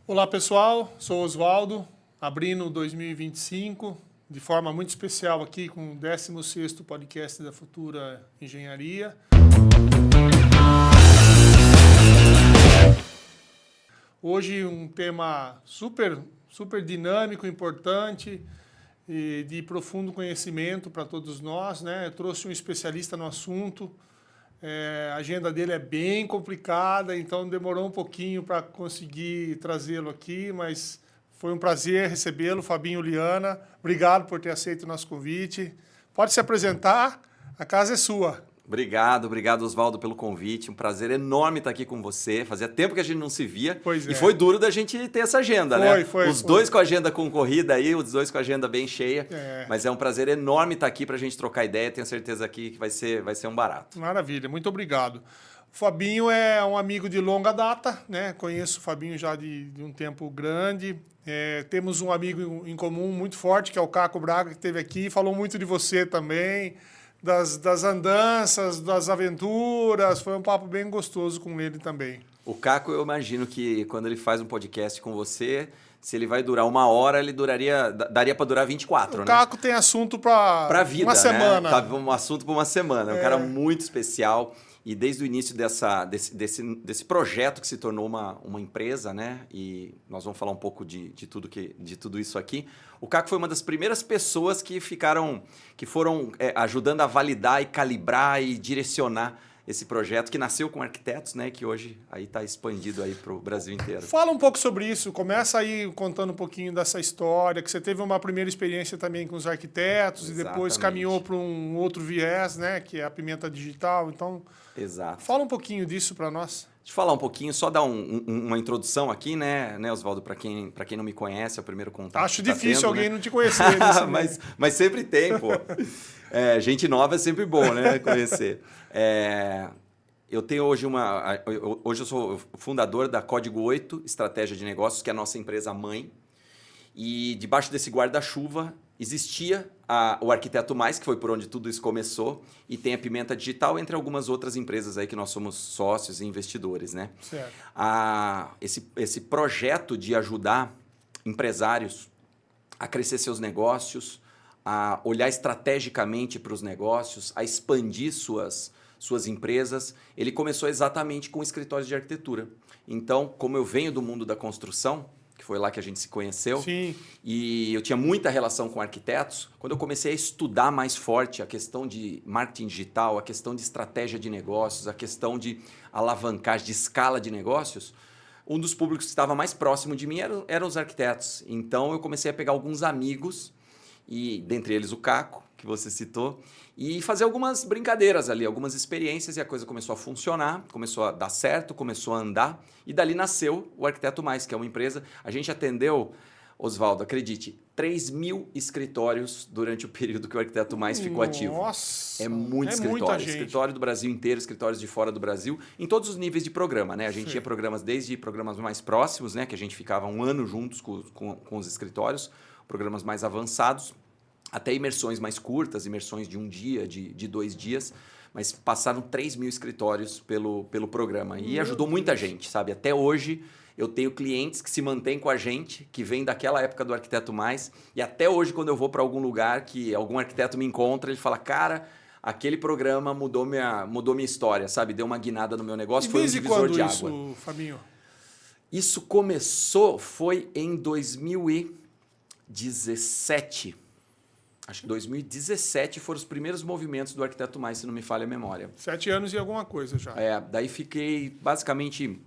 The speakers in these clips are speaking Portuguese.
Olá pessoal, sou Osvaldo, abrindo 2025, de forma muito especial aqui com o 16º podcast da Futura Engenharia. Hoje um tema super dinâmico, importante e de profundo conhecimento para todos nós, né? Eu trouxe um especialista no assunto. A agenda dele é bem complicada, então demorou um pouquinho para conseguir trazê-lo aqui, mas foi um prazer recebê-lo, Fabinho Liana. Obrigado por ter aceito o nosso convite. Pode se apresentar, a casa é sua. Obrigado, Osvaldo, pelo convite. Um prazer enorme estar aqui com você. Fazia tempo que a gente não se via. Pois é. E foi duro da gente ter essa agenda, né? Os dois com a agenda concorrida aí, os dois com a agenda bem cheia. Mas é um prazer enorme estar aqui para a gente trocar ideia. Tenho certeza aqui que vai ser um barato. Maravilha, muito obrigado. O Fabinho é um amigo de longa data, né? Conheço o Fabinho já de um tempo grande. Temos um amigo em comum muito forte, que é o Caco Braga, que esteve aqui. Falou muito de você também. Das andanças, das aventuras, foi um papo bem gostoso com ele também. O Caco, eu imagino que quando ele faz um podcast com você, se ele vai durar 1 hora, ele daria para durar 24, né? O Caco tem assunto para vida, uma semana. Tá um assunto para uma semana. É um cara muito especial. E desde o início desse projeto que se tornou uma empresa, né? E nós vamos falar um pouco de tudo isso aqui. O Caco foi uma das primeiras pessoas que foram ajudando a validar e calibrar e direcionar esse projeto que nasceu com arquitetos, né? Que hoje aí está expandido aí para o Brasil inteiro. Fala um pouco sobre isso. Começa aí contando um pouquinho dessa história, que você teve uma primeira experiência também com os arquitetos. Exatamente. E depois caminhou para um outro viés, né? Que é a Pimenta Digital. Então, exato. Fala um pouquinho disso para nós. Deixa eu falar um pouquinho, só dar uma introdução aqui, né, Osvaldo, para quem não me conhece, é o primeiro contato. Acho difícil tendo, alguém né? não te conhecer. mas sempre tem, pô. Gente nova é sempre bom, né, conhecer. Eu tenho hoje hoje eu sou fundador da Código 8 Estratégia de Negócios, que é a nossa empresa mãe. E debaixo desse guarda-chuva existia o Arquiteto Mais, que foi por onde tudo isso começou, e tem a Pimenta Digital, entre algumas outras empresas aí que nós somos sócios e investidores, né? Certo. Esse projeto de ajudar empresários a crescer seus negócios, a olhar estrategicamente para os negócios, a expandir suas empresas, ele começou exatamente com escritórios de arquitetura. Então, como eu venho do mundo da construção, que foi lá que a gente se conheceu, sim, e eu tinha muita relação com arquitetos, quando eu comecei a estudar mais forte a questão de marketing digital, a questão de estratégia de negócios, a questão de alavancagem, de escala de negócios, um dos públicos que estava mais próximo de mim eram os arquitetos. Então, eu comecei a pegar alguns amigos, e dentre eles o Caco, que você citou, e fazer algumas brincadeiras ali, algumas experiências, e a coisa começou a funcionar, começou a dar certo, começou a andar, e dali nasceu o Arquiteto Mais, que é uma empresa. A gente atendeu, Osvaldo, acredite, 3.000 escritórios durante o período que o Arquiteto Mais ficou ativo. Nossa! É muito escritório. Muita gente. Escritório do Brasil inteiro, escritórios de fora do Brasil, em todos os níveis de programa, né? A gente Sim. tinha programas desde programas mais próximos, né? Que a gente ficava 1 ano juntos com os escritórios, programas mais avançados, até imersões mais curtas, imersões de 1 dia, de 2 dias, mas passaram 3.000 escritórios pelo programa e ajudou muita gente, sabe? Até hoje eu tenho clientes que se mantêm com a gente, que vêm daquela época do Arquiteto Mais, e até hoje quando eu vou para algum lugar que algum arquiteto me encontra, ele fala, cara, aquele programa mudou minha história, sabe? Deu uma guinada no meu negócio, foi um divisor de água. Isso, Fabinho? Isso foi em 2017. Acho que 2017 foram os primeiros movimentos do Arquiteto Mais, se não me falha a memória. 7 anos e alguma coisa já. Daí fiquei basicamente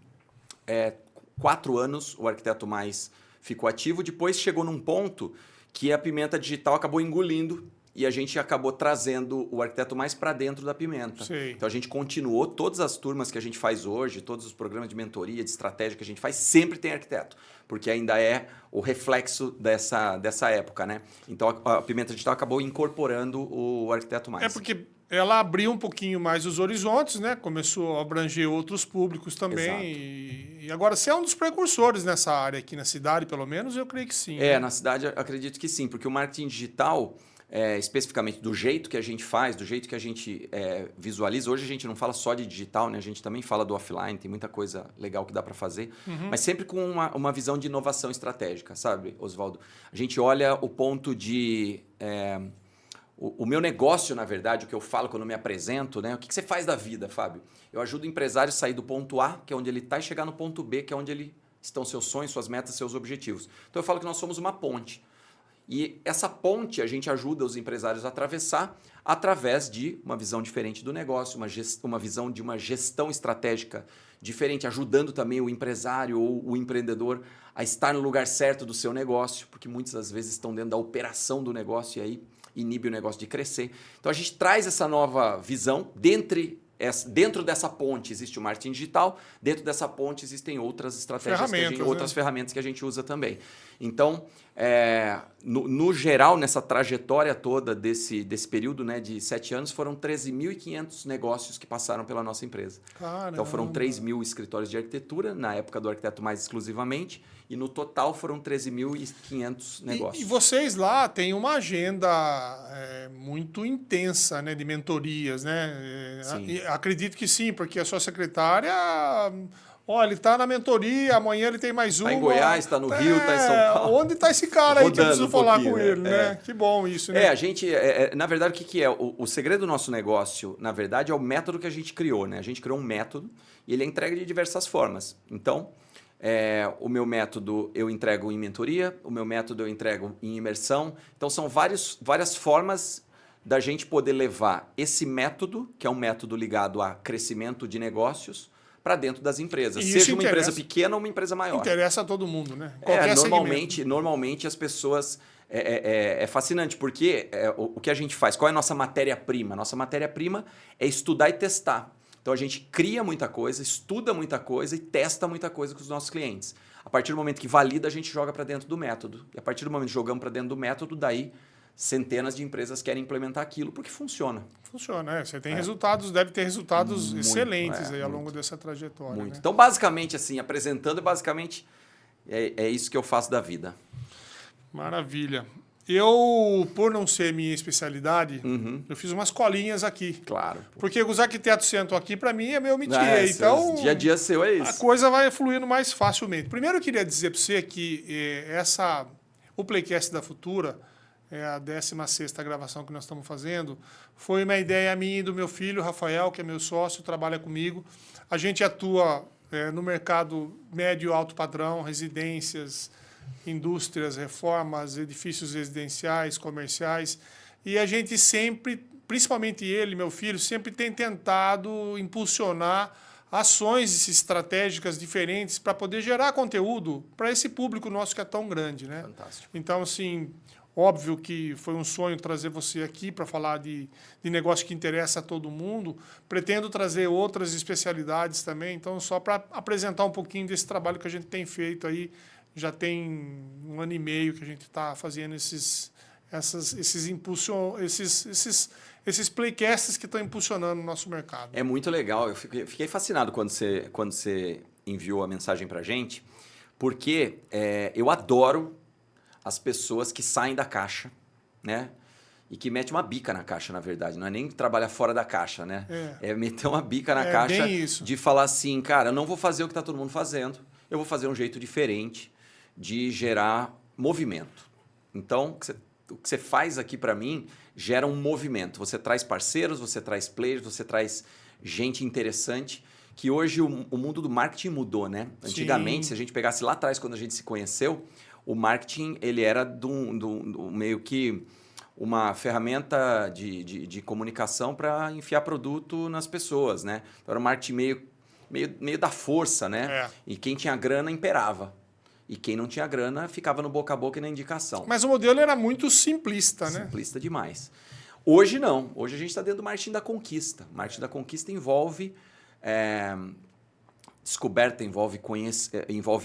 4 anos, o Arquiteto Mais ficou ativo. Depois chegou num ponto que a Pimenta Digital acabou engolindo e a gente acabou trazendo o Arquiteto Mais para dentro da Pimenta. Sim. Então a gente continuou, todas as turmas que a gente faz hoje, todos os programas de mentoria, de estratégia que a gente faz, sempre tem arquiteto, porque ainda é o reflexo dessa época, né? Então a Pimenta Digital acabou incorporando o Arquiteto Mais. Porque ela abriu um pouquinho mais os horizontes, né? Começou a abranger outros públicos também. E agora você é um dos precursores nessa área aqui na cidade, pelo menos, eu creio que sim. Na cidade acredito que sim, porque o marketing digital especificamente do jeito que a gente faz, do jeito que a gente visualiza. Hoje a gente não fala só de digital, né? A gente também fala do offline, tem muita coisa legal que dá para fazer, mas sempre com uma visão de inovação estratégica, sabe, Oswaldo? A gente olha o ponto de... O meu negócio, na verdade, o que eu falo quando eu me apresento, né? O que você faz da vida, Fábio? Eu ajudo o empresário a sair do ponto A, que é onde ele está, e chegar no ponto B, que é onde estão seus sonhos, suas metas, seus objetivos. Então eu falo que nós somos uma ponte. E essa ponte a gente ajuda os empresários a atravessar através de uma visão diferente do negócio, uma visão de uma gestão estratégica diferente, ajudando também o empresário ou o empreendedor a estar no lugar certo do seu negócio, porque muitas das vezes estão dentro da operação do negócio e aí inibe o negócio de crescer. Então a gente traz essa nova visão. Dentro dessa ponte existe o marketing digital, dentro dessa ponte existem outras estratégias, outras ferramentas que a gente usa também. Então, no geral, nessa trajetória toda desse período, né, de 7 anos, foram 13.500 negócios que passaram pela nossa empresa. Caramba. Então foram 3.000 escritórios de arquitetura, na época do Arquiteto Mais exclusivamente, e no total foram 13.500 negócios. E vocês lá têm uma agenda muito intensa, né, de mentorias, né? Acredito que sim, porque a sua secretária... Olha, ele está na mentoria, amanhã ele tem mais uma. Está em Goiás, está no Rio, está em São Paulo. Onde está esse cara aí que eu preciso falar com ele, né? Que bom isso, né? A gente... na verdade, o que é? O segredo do nosso negócio, na verdade, é o método que a gente criou, né? A gente criou um método e ele é entregue de diversas formas. Então, o meu método eu entrego em mentoria, o meu método eu entrego em imersão. Então, são várias formas da gente poder levar esse método, que é um método ligado a crescimento de negócios, para dentro das empresas. Seja uma empresa pequena ou uma empresa maior. Interessa a todo mundo, né? Normalmente as pessoas... É fascinante, porque o que a gente faz? Qual é a nossa matéria-prima? Nossa matéria-prima é estudar e testar. Então a gente cria muita coisa, estuda muita coisa e testa muita coisa com os nossos clientes. A partir do momento que valida, a gente joga para dentro do método. E a partir do momento que jogamos para dentro do método, daí centenas de empresas querem implementar aquilo porque funciona. Funciona, Você tem resultados, deve ter resultados excelentes aí ao longo dessa trajetória. Muito. Né? Então, basicamente, assim, apresentando, basicamente é isso que eu faço da vida. Maravilha. Eu, por não ser minha especialidade, eu fiz umas colinhas aqui. Claro. Porque os arquitetos sentam aqui, para mim, é meu métier. Então, dia a dia seu é isso. A coisa vai fluindo mais facilmente. Primeiro, eu queria dizer para você que o Playcast da Futura, a 16ª gravação que nós estamos fazendo, foi uma ideia minha e do meu filho, Rafael, que é meu sócio, trabalha comigo. A gente atua no mercado médio e alto padrão, residências, indústrias, reformas, edifícios residenciais, comerciais. E a gente sempre, principalmente ele, meu filho, sempre tem tentado impulsionar ações estratégicas diferentes para poder gerar conteúdo para esse público nosso que é tão grande, né? Fantástico. Então, assim, óbvio que foi um sonho trazer você aqui para falar de negócio que interessa a todo mundo. Pretendo trazer outras especialidades também. Então, só para apresentar um pouquinho desse trabalho que a gente tem feito aí. Já tem 1 ano e meio que a gente está fazendo esses playcasts que estão impulsionando o nosso mercado. É muito legal. Eu fiquei fascinado quando você enviou a mensagem para a gente, porque eu adoro as pessoas que saem da caixa, né? E que metem uma bica na caixa, na verdade. Não é nem trabalhar fora da caixa, né? É meter uma bica na caixa de falar assim, cara, eu não vou fazer o que está todo mundo fazendo, eu vou fazer um jeito diferente de gerar movimento. Então, o que você faz aqui para mim gera um movimento. Você traz parceiros, você traz players, você traz gente interessante, que hoje o mundo do marketing mudou, né? Antigamente, se a gente pegasse lá atrás, quando a gente se conheceu, o marketing ele era meio que uma ferramenta de comunicação para enfiar produto nas pessoas, né? Então, era um marketing meio da força, né? E quem tinha grana imperava. E quem não tinha grana ficava no boca a boca e na indicação. Mas o modelo era muito simplista, né? Simplista demais. Hoje não. Hoje a gente está dentro do marketing da conquista. O marketing da conquista envolve descoberta, envolve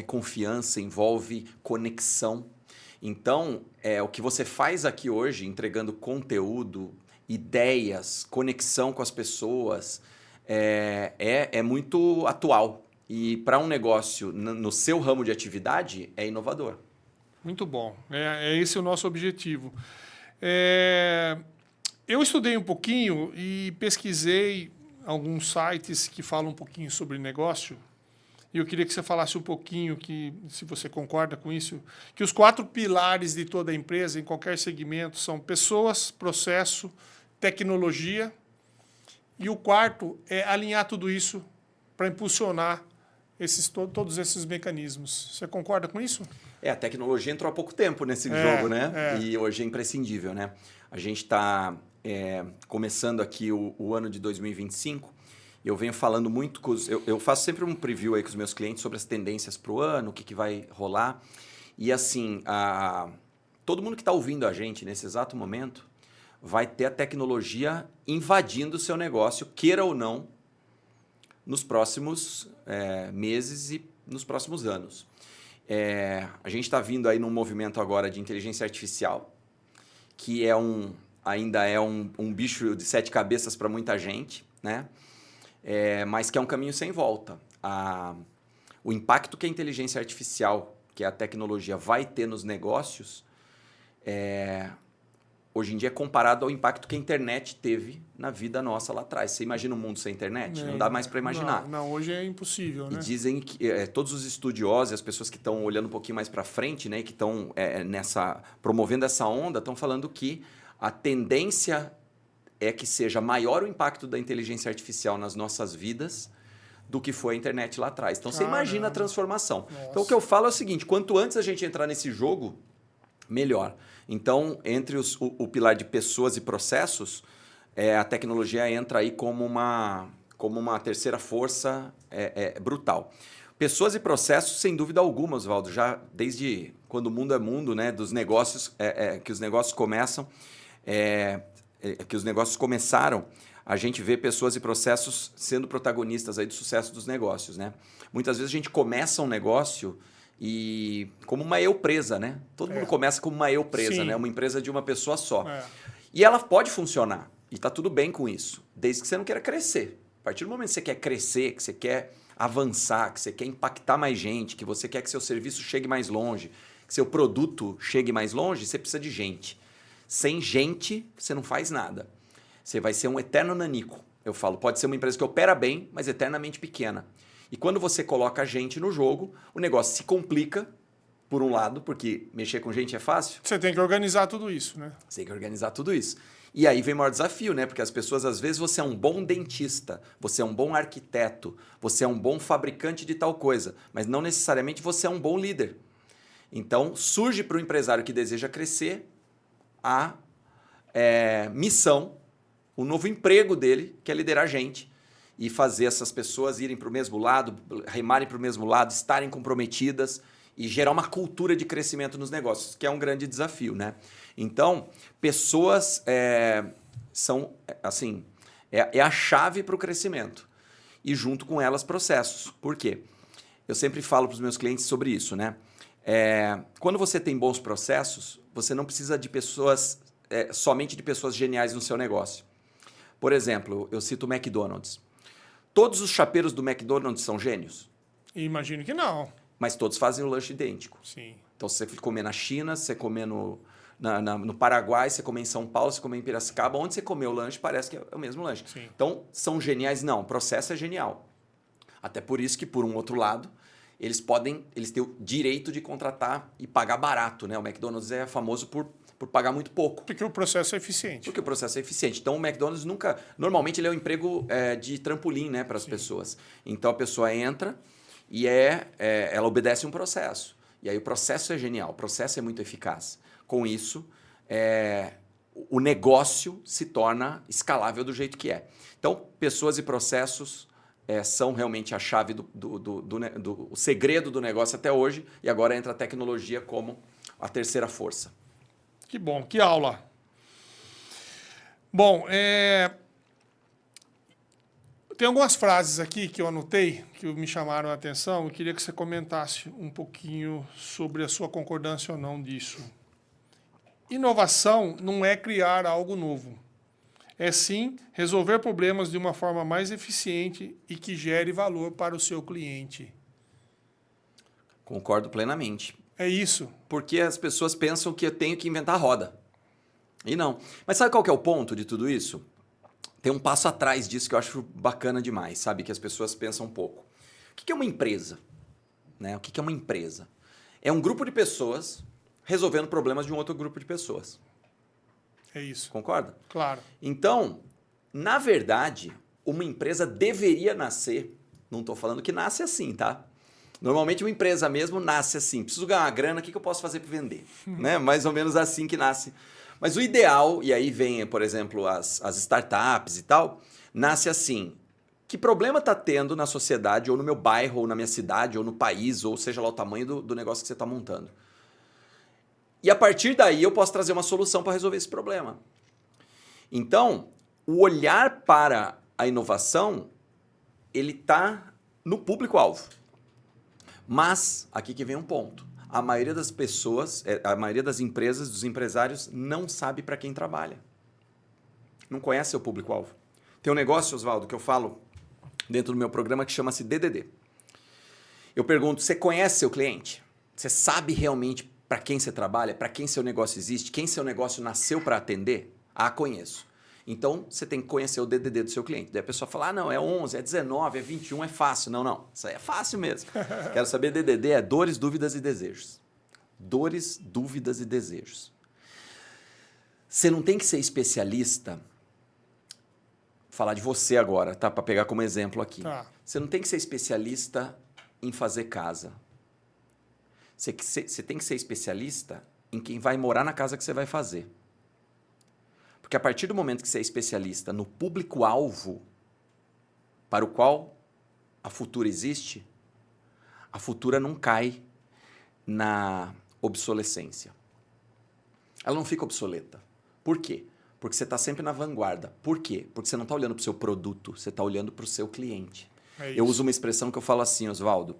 confiança, envolve conexão. Então, o que você faz aqui hoje, entregando conteúdo, ideias, conexão com as pessoas, é muito atual. E para um negócio no seu ramo de atividade, é inovador. Muito bom. É esse o nosso objetivo. Eu estudei um pouquinho e pesquisei alguns sites que falam um pouquinho sobre negócio. E eu queria que você falasse um pouquinho, se você concorda com isso, que os 4 pilares de toda a empresa, em qualquer segmento, são pessoas, processo, tecnologia. E o quarto é alinhar tudo isso para impulsionar todos esses mecanismos. Você concorda com isso? A tecnologia entrou há pouco tempo nesse jogo, né? E hoje é imprescindível, né? A gente está começando aqui o ano de 2025. Eu venho falando muito eu faço sempre um preview aí com os meus clientes sobre as tendências para o ano, o que vai rolar. E assim, todo mundo que está ouvindo a gente nesse exato momento vai ter a tecnologia invadindo o seu negócio, queira ou não, nos próximos meses e nos próximos anos. A gente está vindo aí num movimento agora de inteligência artificial, que ainda é um bicho de 7 cabeças para muita gente, né? Mas que é um caminho sem volta. O impacto que a inteligência artificial, que a tecnologia vai ter nos negócios, hoje em dia é comparado ao impacto que a internet teve na vida nossa lá atrás. Você imagina um mundo sem internet? Não dá mais para imaginar. Não, hoje é impossível, né? E dizem que todos os estudiosos, as pessoas que estão olhando um pouquinho mais para frente, né, que estão promovendo essa onda, estão falando que a tendência é que seja maior o impacto da inteligência artificial nas nossas vidas do que foi a internet lá atrás. Então, você imagina a transformação. Nossa. Então, o que eu falo é o seguinte, quanto antes a gente entrar nesse jogo, melhor. Então, entre o pilar de pessoas e processos, a tecnologia entra aí como uma terceira força brutal. Pessoas e processos, sem dúvida alguma, Oswaldo, já desde quando o mundo é mundo, né, dos negócios, que os negócios começam, que os negócios começaram, a gente vê pessoas e processos sendo protagonistas aí do sucesso dos negócios, né? Muitas vezes a gente começa um negócio como uma eu presa, né? Todo mundo começa como uma eu presa, né? Uma empresa de uma pessoa só. E ela pode funcionar, e está tudo bem com isso, desde que você não queira crescer. A partir do momento que você quer crescer, que você quer avançar, que você quer impactar mais gente, que você quer que seu serviço chegue mais longe, que seu produto chegue mais longe, você precisa de gente. Sem gente, você não faz nada. Você vai ser um eterno nanico. Eu falo, pode ser uma empresa que opera bem, mas eternamente pequena. E quando você coloca gente no jogo, o negócio se complica, por um lado, porque mexer com gente é fácil. Você tem que organizar tudo isso, né? Você tem que organizar tudo isso. E aí vem o maior desafio, né? Porque as pessoas, às vezes, você é um bom dentista, você é um bom arquiteto, você é um bom fabricante de tal coisa, mas não necessariamente você é um bom líder. Então, surge para o empresário que deseja crescer a missão, o novo emprego dele, que é liderar gente e fazer essas pessoas irem para o mesmo lado, remarem para o mesmo lado, estarem comprometidas e gerar uma cultura de crescimento nos negócios, que é um grande desafio, né? Então, pessoas são, assim, a chave para o crescimento e junto com elas processos. Por quê? Eu sempre falo para os meus clientes sobre isso, né? Quando você tem bons processos, você não precisa de pessoas, somente de pessoas geniais no seu negócio. Por exemplo, eu cito o McDonald's. Todos os chapeiros do McDonald's são gênios? Imagino que não. Mas todos fazem o lanche idêntico. Sim. Então, se você comer na China, se você comer no Paraguai, se você comer em São Paulo, se você comer em Piracicaba, onde você comer o lanche, parece que é o mesmo lanche. Sim. Então, são geniais? Não, o processo é genial. Até por isso que, por um outro lado, eles têm o direito de contratar e pagar barato, né? O McDonald's é famoso por pagar muito pouco. Porque o processo é eficiente. Porque o processo é eficiente. Então, o McDonald's normalmente ele é um emprego de trampolim, né, para as pessoas. Então, a pessoa entra e ela obedece um processo. E aí o processo é genial, o processo é muito eficaz. Com isso, o negócio se torna escalável do jeito que é. Então, pessoas e processos são realmente a chave o segredo do negócio até hoje, e agora entra a tecnologia como a terceira força. Que bom, que aula. Bom, tem algumas frases aqui que eu anotei, que me chamaram a atenção, e queria que você comentasse um pouquinho sobre a sua concordância ou não disso. Inovação não é criar algo novo. É sim resolver problemas de uma forma mais eficiente e que gere valor para o seu cliente. Concordo plenamente. É isso. Porque as pessoas pensam que eu tenho que inventar a roda. E não. Mas sabe qual que é o ponto de tudo isso? Tem um passo atrás disso que eu acho bacana demais, sabe? Que as pessoas pensam um pouco. O que é uma empresa? Né? O que é uma empresa? É um grupo de pessoas resolvendo problemas de um outro grupo de pessoas. É isso. Concorda? Claro. Então, na verdade, uma empresa deveria nascer... Não estou falando que nasce assim, tá? Normalmente uma empresa mesmo nasce assim. Preciso ganhar uma grana, o que eu posso fazer para vender? Né? Mais ou menos assim que nasce. Mas o ideal, e aí vem, por exemplo, as startups e tal, nasce assim. Que problema está tendo na sociedade, ou no meu bairro, ou na minha cidade, ou no país, ou seja lá o tamanho do negócio que você está montando. E a partir daí eu posso trazer uma solução para resolver esse problema. Então, o olhar para a inovação, ele está no público-alvo. Mas, aqui que vem um ponto. A maioria das pessoas, a maioria das empresas, dos empresários, não sabe para quem trabalha. Não conhece seu público-alvo. Tem um negócio, Oswaldo, que eu falo dentro do meu programa que chama-se DDD. Eu pergunto, você conhece seu cliente? Você sabe realmente para quem você trabalha? Para quem seu negócio existe? Quem seu negócio nasceu para atender? Ah, conheço. Então, você tem que conhecer o DDD do seu cliente. Daí a pessoa fala, não, é 11, é 19, é 21, é fácil. Não, isso aí é fácil mesmo. Quero saber, DDD é dores, dúvidas e desejos. Dores, dúvidas e desejos. Você não tem que ser especialista, vou falar de você agora, tá? Para pegar como exemplo aqui. Tá. Você não tem que ser especialista em fazer casa. Você tem que ser especialista em quem vai morar na casa que você vai fazer. Porque a partir do momento que você é especialista no público-alvo para o qual a Futura existe, a Futura não cai na obsolescência. Ela não fica obsoleta. Por quê? Porque você está sempre na vanguarda. Por quê? Porque você não está olhando para o seu produto, você está olhando para o seu cliente. Eu uso uma expressão que eu falo assim, Oswaldo.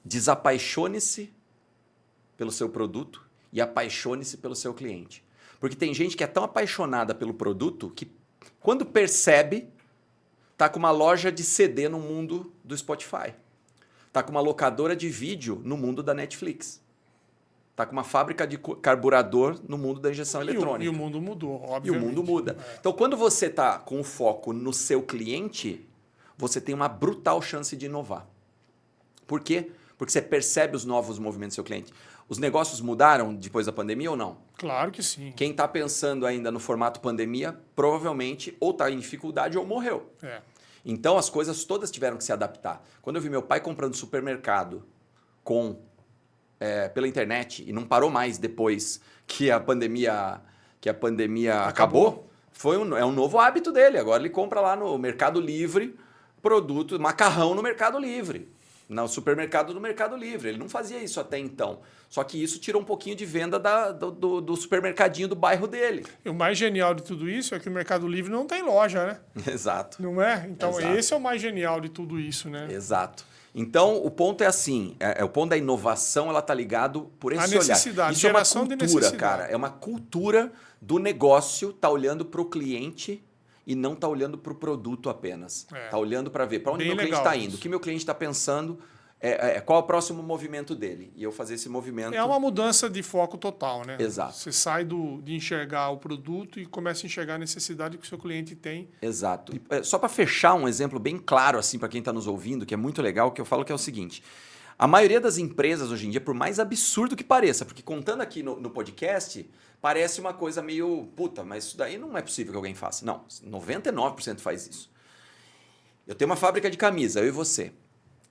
Desapaixone-se pelo seu produto e apaixone-se pelo seu cliente. Porque tem gente que é tão apaixonada pelo produto que, quando percebe, está com uma loja de CD no mundo do Spotify. Está com uma locadora de vídeo no mundo da Netflix. Está com uma fábrica de carburador no mundo da injeção eletrônica. E o mundo mudou, obviamente. E o mundo muda. Então, quando você está com o foco no seu cliente, você tem uma brutal chance de inovar. Por quê? Porque você percebe os novos movimentos do seu cliente. Os negócios mudaram depois da pandemia ou não? Claro que sim. Quem está pensando ainda no formato pandemia, provavelmente ou está em dificuldade ou morreu. Então, as coisas todas tiveram que se adaptar. Quando eu vi meu pai comprando supermercado pela internet e não parou mais depois que a pandemia acabou, é um novo hábito dele. Agora ele compra lá no Mercado Livre produto, macarrão no Mercado Livre. No supermercado do Mercado Livre. Ele não fazia isso até então. Só que isso tirou um pouquinho de venda do supermercadinho do bairro dele. E o mais genial de tudo isso é que o Mercado Livre não tem loja, né? Exato. Não é? Então, Exato. Esse é o mais genial de tudo isso, né? Exato. Então, o ponto é assim, o ponto da inovação, ela tá ligado por esse olhar. Necessidade, isso geração é uma de cultura, necessidade. cara. É uma cultura do negócio, tá olhando para o cliente e não tá olhando para o produto apenas. Tá olhando para ver para onde Bem meu cliente legal está indo, o que meu cliente está pensando, qual é o próximo movimento dele. E eu fazer esse movimento. É uma mudança de foco total, né? Exato. Você sai de enxergar o produto e começa a enxergar a necessidade que o seu cliente tem. Exato. E, só para fechar um exemplo bem claro assim para quem está nos ouvindo, que é muito legal, que eu falo que é o seguinte. A maioria das empresas hoje em dia, por mais absurdo que pareça, porque contando aqui no podcast, parece uma coisa meio, puta, mas isso daí não é possível que alguém faça. Não, 99% faz isso. Eu tenho uma fábrica de camisa, eu e você.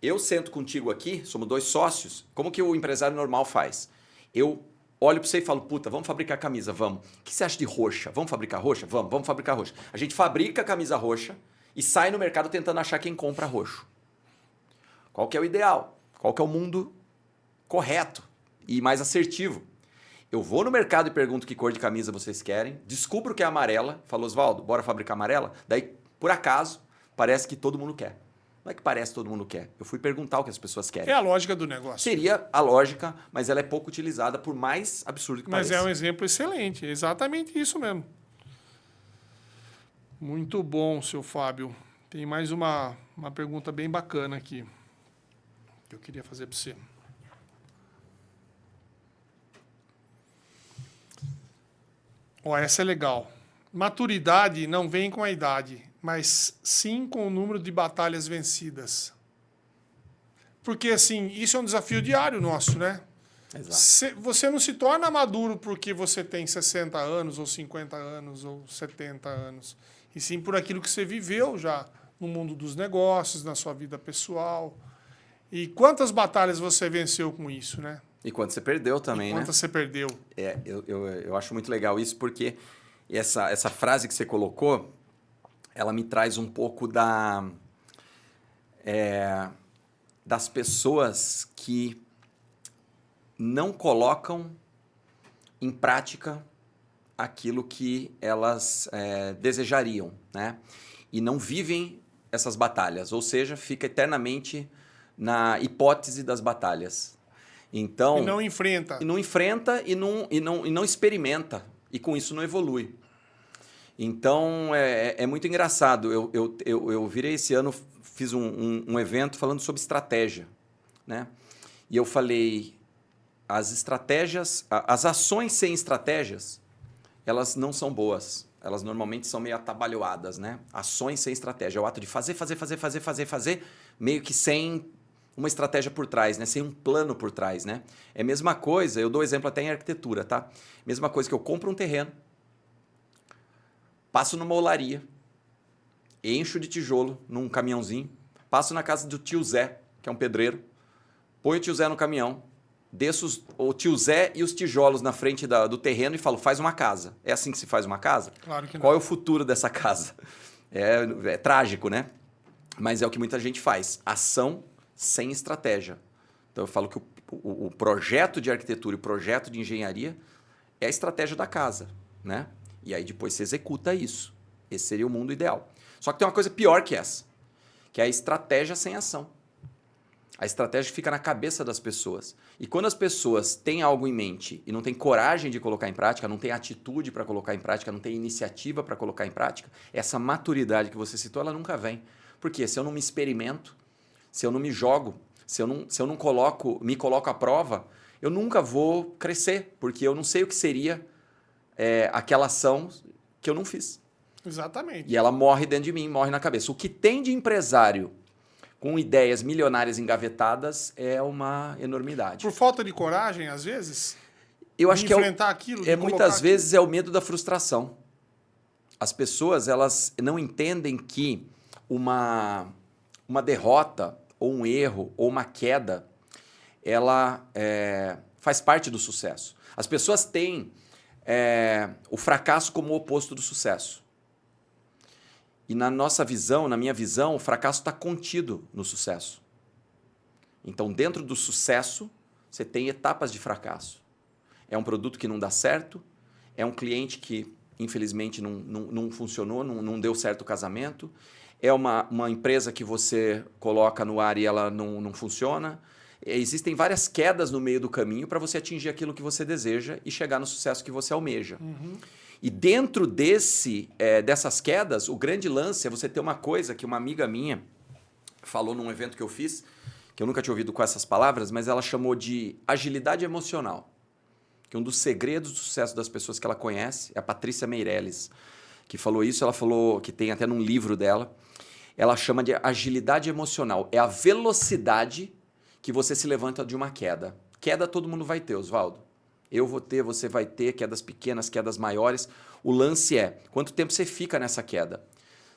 Eu sento contigo aqui, somos 2 sócios, como que o empresário normal faz? Eu olho para você e falo, puta, vamos fabricar camisa, vamos. O que você acha de roxa? Vamos fabricar roxa? Vamos fabricar roxa. A gente fabrica a camisa roxa e sai no mercado tentando achar quem compra roxo. Qual que é o ideal? Qual que é o mundo correto e mais assertivo? Eu vou no mercado e pergunto que cor de camisa vocês querem, descubro que é amarela, falo, Oswaldo, bora fabricar amarela? Daí, por acaso, parece que todo mundo quer. Não é que parece que todo mundo quer. Eu fui perguntar o que as pessoas querem. É a lógica do negócio. Seria a lógica, mas ela é pouco utilizada, por mais absurdo que pareça. Mas é um exemplo excelente. É exatamente isso mesmo. Muito bom, seu Fábio. Tem mais uma pergunta bem bacana aqui que eu queria fazer para você. Ó, essa é legal. Maturidade não vem com a idade, mas sim com o número de batalhas vencidas. Porque, assim, isso é um desafio diário nosso, né? Exato. Você não se torna maduro porque você tem 60 anos, ou 50 anos, ou 70 anos. E sim por aquilo que você viveu já no mundo dos negócios, na sua vida pessoal. E quantas batalhas você venceu com isso, né? E quanto você perdeu também, né? Quantas você perdeu. Eu acho muito legal isso, porque essa frase que você colocou, ela me traz um pouco das pessoas que não colocam em prática aquilo que elas desejariam, né? E não vivem essas batalhas, ou seja, fica eternamente na hipótese das batalhas. Então, E não enfrenta. E não enfrenta e não experimenta, e com isso não evolui. Então, é muito engraçado. Eu virei esse ano, fiz um evento falando sobre estratégia, né? E eu falei, as ações sem estratégias, elas não são boas. Elas normalmente são meio atabalhoadas, né? Ações sem estratégia. É o ato de fazer, meio que sem uma estratégia por trás, né? Sem um plano por trás, né? É a mesma coisa, eu dou exemplo até em arquitetura, tá? Mesma coisa que eu compro um terreno, passo numa olaria, encho de tijolo num caminhãozinho, passo na casa do tio Zé, que é um pedreiro, ponho o tio Zé no caminhão, desço o tio Zé e os tijolos na frente do terreno e falo, faz uma casa. É assim que se faz uma casa? Claro que não. Qual é o futuro dessa casa? É trágico, né? Mas é o que muita gente faz. Ação sem estratégia. Então eu falo que o projeto de arquitetura e o projeto de engenharia é a estratégia da casa, né? E aí depois você executa isso. Esse seria o mundo ideal. Só que tem uma coisa pior que essa, que é a estratégia sem ação. A estratégia fica na cabeça das pessoas. E quando as pessoas têm algo em mente e não têm coragem de colocar em prática, não têm atitude para colocar em prática, não têm iniciativa para colocar em prática, essa maturidade que você citou, ela nunca vem. Porque se eu não me experimento, se eu não me jogo, se eu não me coloco à prova, eu nunca vou crescer, porque eu não sei o que seria aquela ação que eu não fiz. Exatamente. E ela morre dentro de mim, morre na cabeça. O que tem de empresário com ideias milionárias engavetadas é uma enormidade. Por falta de coragem, às vezes, Eu acho que enfrentar aquilo, de muitas vezes é o medo da frustração. As pessoas, elas não entendem que uma derrota, ou um erro, ou uma queda, ela faz parte do sucesso. As pessoas têm o fracasso como o oposto do sucesso. E na nossa visão, na minha visão, o fracasso está contido no sucesso. Então, dentro do sucesso, você tem etapas de fracasso. É um produto que não dá certo, é um cliente que, infelizmente, não funcionou, não deu certo o casamento, é uma empresa que você coloca no ar e ela não funciona. Existem várias quedas no meio do caminho para você atingir aquilo que você deseja e chegar no sucesso que você almeja. Uhum. E dentro dessas quedas, o grande lance é você ter uma coisa que uma amiga minha falou num evento que eu fiz, que eu nunca tinha ouvido com essas palavras, mas ela chamou de agilidade emocional. Que um dos segredos do sucesso das pessoas que ela conhece é a Patrícia Meirelles, que falou isso. Ela falou, que tem até num livro dela, ela chama de agilidade emocional. É a velocidade que você se levanta de uma queda. Queda todo mundo vai ter, Oswaldo. Eu vou ter, você vai ter, quedas pequenas, quedas maiores. O lance é, quanto tempo você fica nessa queda?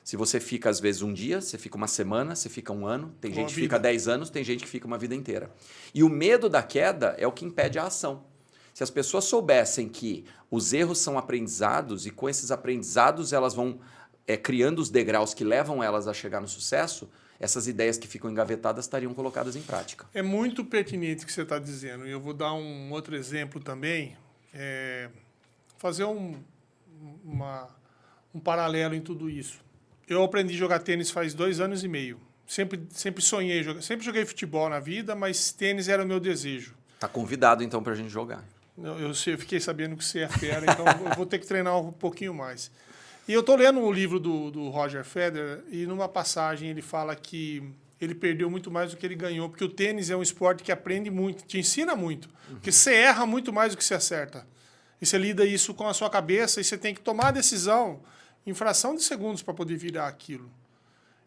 Se você fica, às vezes, um dia, você fica uma semana, você fica um ano, tem gente que fica 10 anos, tem gente que fica uma vida inteira. E o medo da queda é o que impede a ação. Se as pessoas soubessem que os erros são aprendizados e com esses aprendizados elas vão criando os degraus que levam elas a chegar no sucesso, essas ideias que ficam engavetadas estariam colocadas em prática. É muito pertinente o que você está dizendo. E eu vou dar um outro exemplo também. Fazer um paralelo em tudo isso. Eu aprendi a jogar tênis faz 2 anos e meio. Sempre sonhei jogar. Sempre joguei futebol na vida, mas tênis era o meu desejo. Tá convidado, então, para a gente jogar. Eu fiquei sabendo que você é fera, então eu vou ter que treinar um pouquinho mais. E eu estou lendo o livro do Roger Federer e numa passagem ele fala que ele perdeu muito mais do que ele ganhou, porque o tênis é um esporte que aprende muito, te ensina muito, porque você erra muito mais do que você acerta. E você lida isso com a sua cabeça e você tem que tomar a decisão em fração de segundos para poder virar aquilo.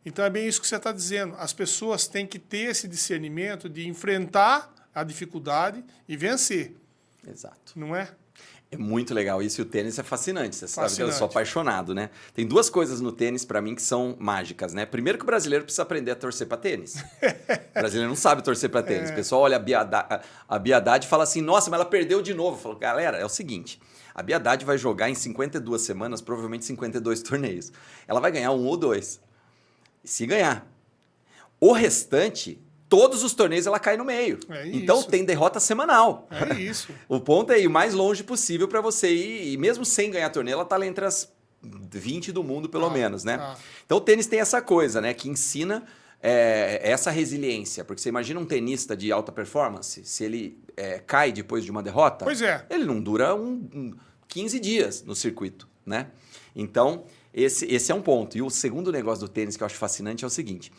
Então é bem isso que você está dizendo. As pessoas têm que ter esse discernimento de enfrentar a dificuldade e vencer. Exato. Não é? É muito legal isso, e o tênis é fascinante. Você sabe que eu Fascinante. sou apaixonado, né? Tem duas coisas no tênis para mim que são mágicas, né? Primeiro que o brasileiro precisa aprender a torcer para tênis. O brasileiro não sabe torcer para tênis. O pessoal olha a Bia Haddad e fala assim, nossa, mas ela perdeu de novo. Eu falo, galera, é o seguinte, a Bia Haddad vai jogar em 52 semanas, provavelmente 52 torneios. Ela vai ganhar 1 ou 2. Se ganhar. O restante... Todos os torneios ela cai no meio. Então tem derrota semanal. É isso. O ponto é ir o mais longe possível para você ir. E mesmo sem ganhar torneio, ela está entre as 20 do mundo, pelo menos, né? Então o tênis tem essa coisa, né? Que ensina essa resiliência. Porque você imagina um tenista de alta performance, se ele cai depois de uma derrota, Pois é. ele não dura 15 dias no circuito, né? Então, esse é um ponto. E o segundo negócio do tênis que eu acho fascinante é o seguinte.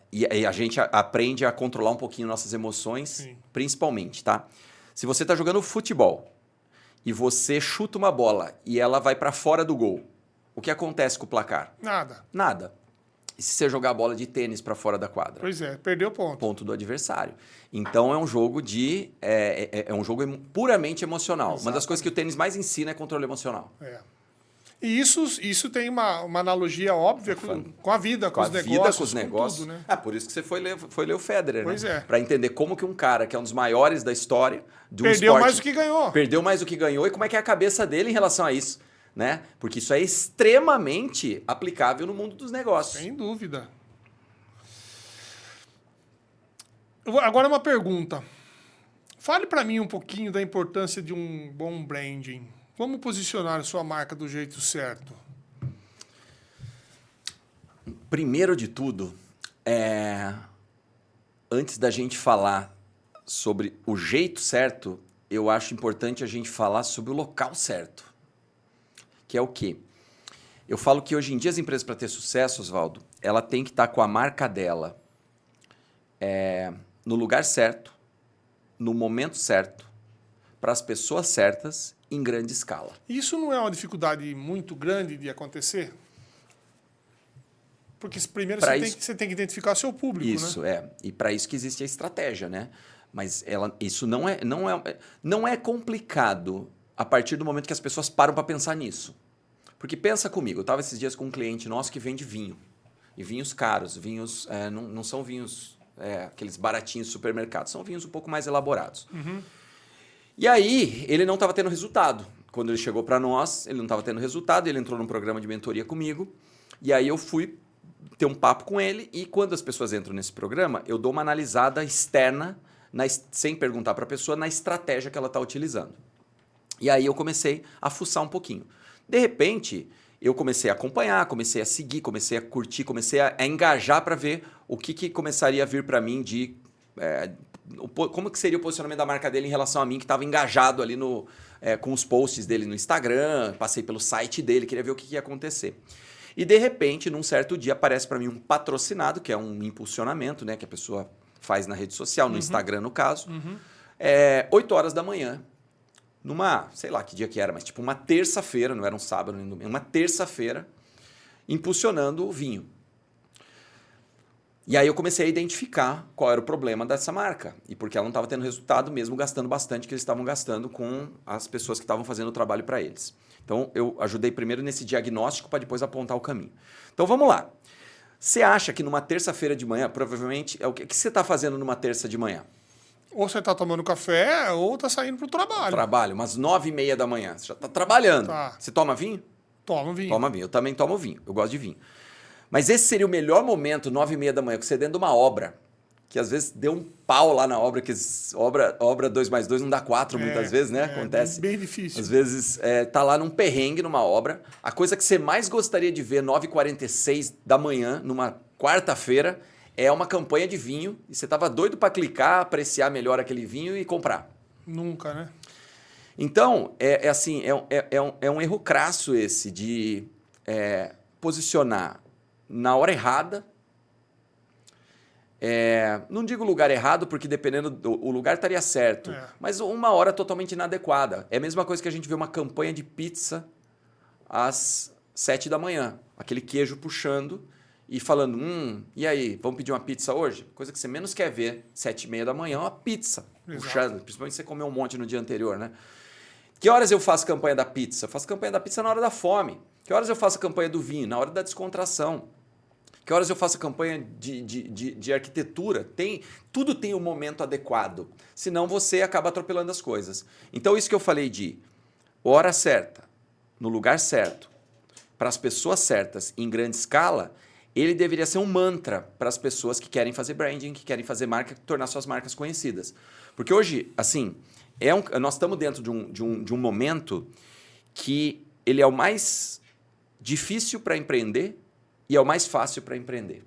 E a gente aprende a controlar um pouquinho nossas emoções, Sim. principalmente, tá? Se você tá jogando futebol e você chuta uma bola e ela vai para fora do gol, o que acontece com o placar? Nada. E se você jogar a bola de tênis para fora da quadra? Pois é, perdeu o ponto. Ponto do adversário. Então é um jogo é um jogo puramente emocional. Exatamente. Uma das coisas que o tênis mais ensina é controle emocional. E isso tem uma analogia óbvia com a vida, com os negócios. Com os negócios. Tudo, né? Por isso que você foi ler o Federer, pois né? é. Para entender como que um cara que é um dos maiores da história do Perdeu esporte, mais do que ganhou. Perdeu mais do que ganhou e como é que é a cabeça dele em relação a isso, né? Porque isso é extremamente aplicável no mundo dos negócios. Sem dúvida. Agora uma pergunta. Fale para mim um pouquinho da importância de um bom branding. Como posicionar a sua marca do jeito certo? Primeiro de tudo, antes da gente falar sobre o jeito certo, eu acho importante a gente falar sobre o local certo. Que é o quê? Eu falo que hoje em dia as empresas, para ter sucesso, Oswaldo, ela tem que estar com a marca dela no lugar certo, no momento certo, para as pessoas certas, em grande escala. Isso não é uma dificuldade muito grande de acontecer? Porque primeiro você tem que identificar seu público, isso, né? E para isso que existe a estratégia, né? Mas isso não é complicado a partir do momento que as pessoas param para pensar nisso. Porque pensa comigo, eu estava esses dias com um cliente nosso que vende vinho. E vinhos caros, vinhos não são vinhos aqueles baratinhos do supermercado, são vinhos um pouco mais elaborados. Uhum. E aí, ele não estava tendo resultado. Quando ele chegou para nós, ele não estava tendo resultado, ele entrou num programa de mentoria comigo, e aí eu fui ter um papo com ele, e quando as pessoas entram nesse programa, eu dou uma analisada externa, sem perguntar para a pessoa, na estratégia que ela está utilizando. E aí eu comecei a fuçar um pouquinho. De repente, eu comecei a acompanhar, comecei a seguir, comecei a curtir, comecei a engajar para ver o que começaria a vir para mim de... como que seria o posicionamento da marca dele em relação a mim, que estava engajado ali com os posts dele no Instagram, passei pelo site dele, queria ver o que ia acontecer. E, de repente, num certo dia, aparece para mim um patrocinado, que é um impulsionamento, né, que a pessoa faz na rede social, no Instagram, no caso, 8 horas da manhã, numa, sei lá que dia que era, mas tipo uma terça-feira, não era um sábado, nem domingo, uma terça-feira, impulsionando o vinho. E aí eu comecei a identificar qual era o problema dessa marca e porque ela não estava tendo resultado, mesmo gastando bastante que eles estavam gastando com as pessoas que estavam fazendo o trabalho para eles. Então eu ajudei primeiro nesse diagnóstico para depois apontar o caminho. Então vamos lá. Você acha que numa terça-feira de manhã, provavelmente, o que você está fazendo numa terça de manhã? Ou você está tomando café ou está saindo para o trabalho. Trabalho, umas 9h30 da manhã. Você já está trabalhando. Tá. Você toma vinho? Toma vinho. Toma vinho. Eu também tomo vinho. Eu gosto de vinho. Mas esse seria o melhor momento, 9h30 da manhã, que você é dentro de uma obra, que às vezes deu um pau lá na obra, que obra 2 mais 2 não dá 4 muitas vezes, né? Acontece. Bem difícil. Às vezes tá lá num perrengue, numa obra. A coisa que você mais gostaria de ver 9h46 da manhã, numa quarta-feira, é uma campanha de vinho e você estava doido para clicar, apreciar melhor aquele vinho e comprar. Nunca, né? Então, é um erro crasso esse de posicionar na hora errada, não digo lugar errado, porque dependendo o lugar estaria certo, mas uma hora totalmente inadequada. É a mesma coisa que a gente vê uma campanha de pizza às 7 da manhã. Aquele queijo puxando e falando, e aí, vamos pedir uma pizza hoje? Coisa que você menos quer ver, 7h30 da manhã, uma pizza puxando. Principalmente se você comeu um monte no dia anterior, né? Que horas eu faço campanha da pizza? Eu faço campanha da pizza na hora da fome. Que horas eu faço campanha do vinho? Na hora da descontração. Que horas eu faço a campanha de arquitetura? Tudo tem um momento adequado. Senão você acaba atropelando as coisas. Então, isso que eu falei de hora certa, no lugar certo, para as pessoas certas, em grande escala, ele deveria ser um mantra para as pessoas que querem fazer branding, que querem fazer marca, tornar suas marcas conhecidas. Porque hoje, assim, nós estamos dentro de um momento que ele é o mais difícil para empreender e é o mais fácil para empreender.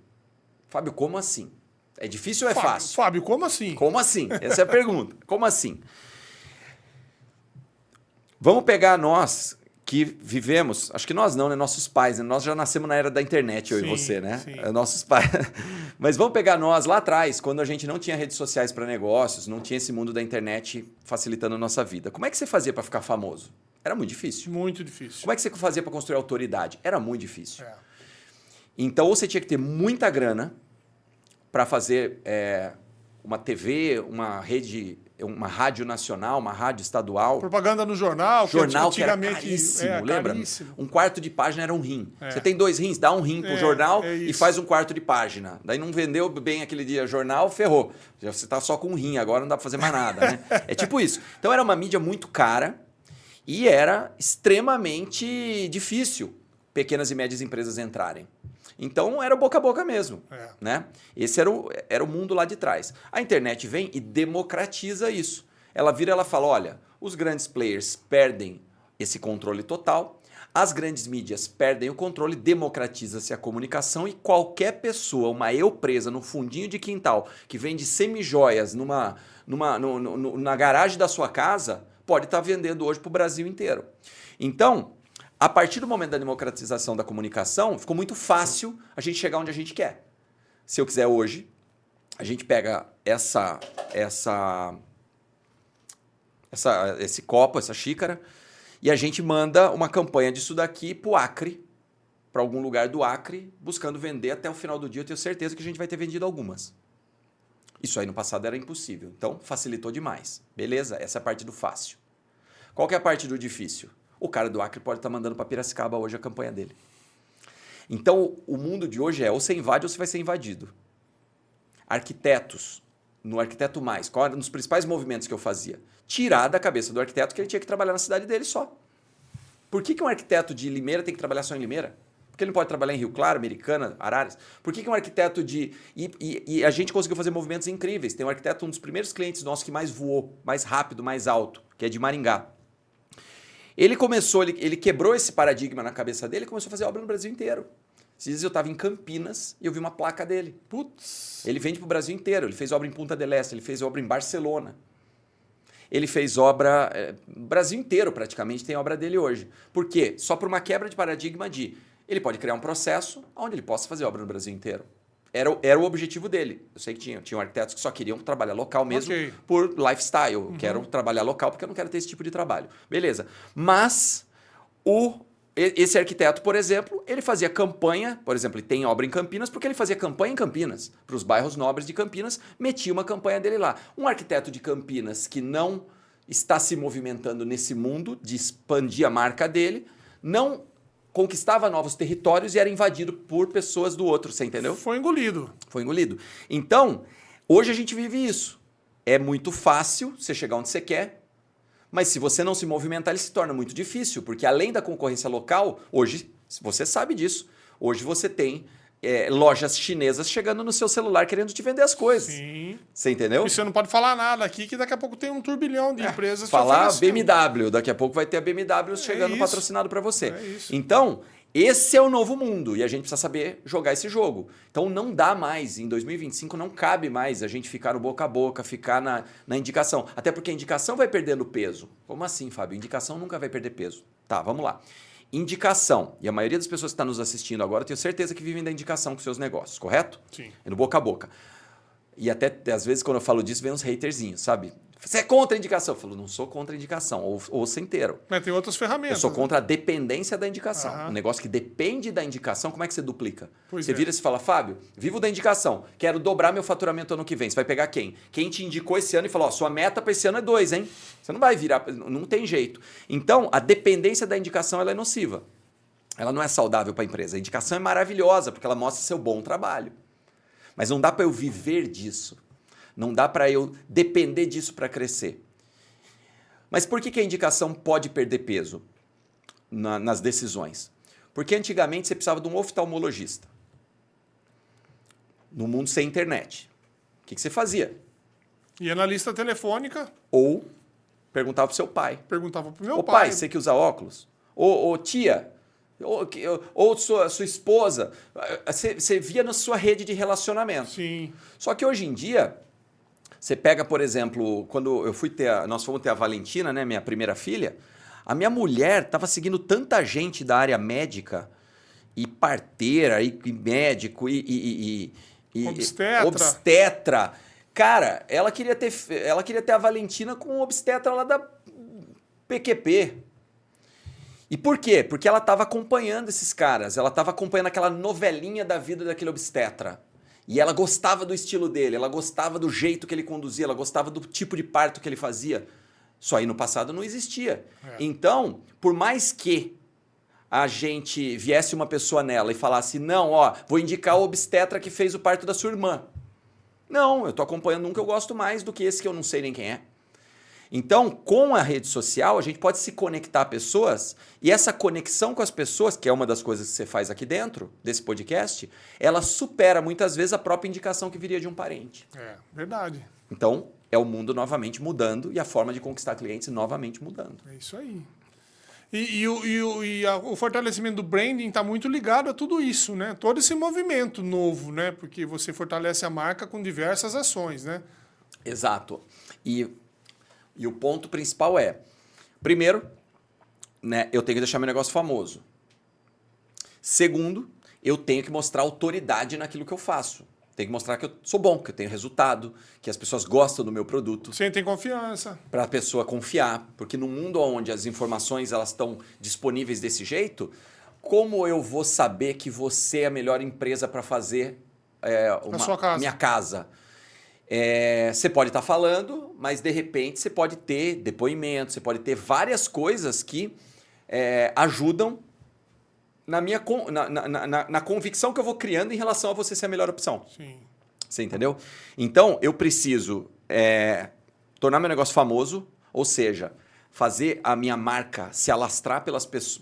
Fábio, como assim? É difícil ou é fácil? Fábio, como assim? Como assim? Essa é a pergunta. Como assim? Vamos pegar nós que vivemos, acho que nós não, né? Nossos pais, né? Nós já nascemos na era da internet, eu e você, né? Nossos pais. Mas vamos pegar nós lá atrás, quando a gente não tinha redes sociais para negócios, não tinha esse mundo da internet facilitando a nossa vida. Como é que você fazia para ficar famoso? Era muito difícil. Muito difícil. Como é que você fazia para construir autoridade? Era muito difícil. Então, ou você tinha que ter muita grana para fazer uma TV, uma rede, uma rádio nacional, uma rádio estadual. Propaganda no jornal, que antigamente era caríssimo, lembra? Caríssimo. Um quarto de página era um rim. Você tem 2 rins, dá um rim pro jornal e faz um quarto de página. Daí não vendeu bem aquele dia jornal, ferrou. Já você tá só com um rim, agora não dá para fazer mais nada, né? É tipo isso. Então era uma mídia muito cara e era extremamente difícil pequenas e médias empresas entrarem. Então, era boca a boca mesmo. Né? Esse era o mundo lá de trás. A internet vem e democratiza isso. Ela vira e ela fala, olha, os grandes players perdem esse controle total, as grandes mídias perdem o controle, democratiza-se a comunicação e qualquer pessoa, uma eu presa no fundinho de quintal, que vende semijoias na garagem da sua casa, pode estar vendendo hoje para o Brasil inteiro. Então, a partir do momento da democratização da comunicação, ficou muito fácil a gente chegar onde a gente quer. Se eu quiser hoje, a gente pega esse copo, essa xícara, e a gente manda uma campanha disso daqui para o Acre, para algum lugar do Acre, buscando vender até o final do dia. Eu tenho certeza que a gente vai ter vendido algumas. Isso aí no passado era impossível. Então, facilitou demais. Beleza? Essa é a parte do fácil. Qual que é a parte do difícil? O cara do Acre pode estar mandando para Piracicaba hoje a campanha dele. Então, o mundo de hoje ou você invade ou você vai ser invadido. Arquitetos, no Arquiteto Mais, qual era um dos principais movimentos que eu fazia? Tirar da cabeça do arquiteto que ele tinha que trabalhar na cidade dele só. Por que um arquiteto de Limeira tem que trabalhar só em Limeira? Por que ele não pode trabalhar em Rio Claro, Americana, Araras? Por que um arquiteto de... E a gente conseguiu fazer movimentos incríveis. Tem um arquiteto, um dos primeiros clientes nossos que mais voou, mais rápido, mais alto, que é de Maringá. Ele quebrou esse paradigma na cabeça dele e começou a fazer obra no Brasil inteiro. Esses dias eu estava em Campinas e eu vi uma placa dele. Putz! Ele vende para o Brasil inteiro. Ele fez obra em Punta del Este, ele fez obra em Barcelona. Ele fez obra... O Brasil inteiro praticamente tem obra dele hoje. Por quê? Só por uma quebra de paradigma de... Ele pode criar um processo onde ele possa fazer obra no Brasil inteiro. Era o objetivo dele. Eu sei que tinham arquitetos que só queriam trabalhar local mesmo por lifestyle. Eu quero trabalhar local porque eu não quero ter esse tipo de trabalho. Beleza. Mas esse arquiteto, por exemplo, ele fazia campanha, por exemplo, ele tem obra em Campinas porque ele fazia campanha em Campinas. Para os bairros nobres de Campinas, metia uma campanha dele lá. Um arquiteto de Campinas que não está se movimentando nesse mundo de expandir a marca dele, não conquistava novos territórios e era invadido por pessoas do outro, você entendeu? Foi engolido. Foi engolido. Então, hoje a gente vive isso. É muito fácil você chegar onde você quer, mas se você não se movimentar, ele se torna muito difícil, porque além da concorrência local, hoje, você sabe disso, hoje você tem lojas chinesas chegando no seu celular querendo te vender as coisas. Sim. Você entendeu? E você não pode falar nada aqui, que daqui a pouco tem um turbilhão de empresas. Falar BMW, daqui a pouco vai ter a BMW chegando patrocinado para você. Então, esse é o novo mundo e a gente precisa saber jogar esse jogo. Então, não dá mais, em 2025, não cabe mais a gente ficar no boca a boca, ficar na indicação. Até porque a indicação vai perdendo peso. Como assim, Fábio? Indicação nunca vai perder peso. Tá, vamos lá. Indicação. E a maioria das pessoas que está nos assistindo agora, eu tenho certeza que vivem da indicação com seus negócios, correto? Sim. É no boca a boca. E até, às vezes, quando eu falo disso, vem uns haterzinhos, sabe? Você é contra a indicação? Eu falo, não sou contra a indicação, ouça inteiro. Mas tem outras ferramentas. Eu sou contra a dependência da indicação. Aham. Um negócio que depende da indicação, como é que você duplica? Pois Você é. vira e fala, Fábio, vivo da indicação, quero dobrar meu faturamento ano que vem. Você vai pegar quem? Quem te indicou esse ano e falou, ó, sua meta para esse ano é 2, hein? Você não vai virar, não tem jeito. Então, a dependência da indicação ela é nociva. Ela não é saudável para a empresa. A indicação é maravilhosa, porque ela mostra seu bom trabalho. Mas não dá para eu viver disso. Não dá para eu depender disso para crescer. Mas por que a indicação pode perder peso nas decisões? Porque antigamente você precisava de um oftalmologista. No mundo sem internet. O que você fazia? Ia na lista telefônica, Ou perguntava para o seu pai. perguntava pro meu Ô pai, você que usa óculos? Ô tia? Ou sua esposa? Você via na sua rede de relacionamento. Sim. Só que hoje em dia, você pega, por exemplo, quando eu nós fomos ter a Valentina, né, minha primeira filha, a minha mulher estava seguindo tanta gente da área médica, e parteira, e médico, e obstetra. Cara, ela queria ter a Valentina com um obstetra lá da PQP. E por quê? Porque ela estava acompanhando esses caras, ela estava acompanhando aquela novelinha da vida daquele obstetra. E ela gostava do estilo dele, ela gostava do jeito que ele conduzia, ela gostava do tipo de parto que ele fazia. Isso aí no passado não existia. Então, por mais que a gente viesse uma pessoa nela e falasse, não, ó, vou indicar o obstetra que fez o parto da sua irmã. Não, eu estou acompanhando um que eu gosto mais do que esse que eu não sei nem quem é. Então, com a rede social, a gente pode se conectar a pessoas e essa conexão com as pessoas, que é uma das coisas que você faz aqui dentro desse podcast, ela supera muitas vezes a própria indicação que viria de um parente. É, verdade. Então, é o mundo novamente mudando e a forma de conquistar clientes novamente mudando. É isso aí. O fortalecimento do branding está muito ligado a tudo isso, né? Todo esse movimento novo, né? Porque você fortalece a marca com diversas ações, né? Exato. E o ponto principal é, primeiro, né, eu tenho que deixar meu negócio famoso. Segundo, eu tenho que mostrar autoridade naquilo que eu faço. Tenho que mostrar que eu sou bom, que eu tenho resultado, que as pessoas gostam do meu produto. Sentem confiança. Para a pessoa confiar. Porque no mundo onde as informações elas estão disponíveis desse jeito, como eu vou saber que você é a melhor empresa para fazer sua casa. minha casa? Você pode estar falando, mas de repente você pode ter depoimento, você pode ter várias coisas que ajudam na convicção que eu vou criando em relação a você ser a melhor opção. Sim. Você entendeu? Então, eu preciso tornar meu negócio famoso, ou seja, fazer a minha marca se alastrar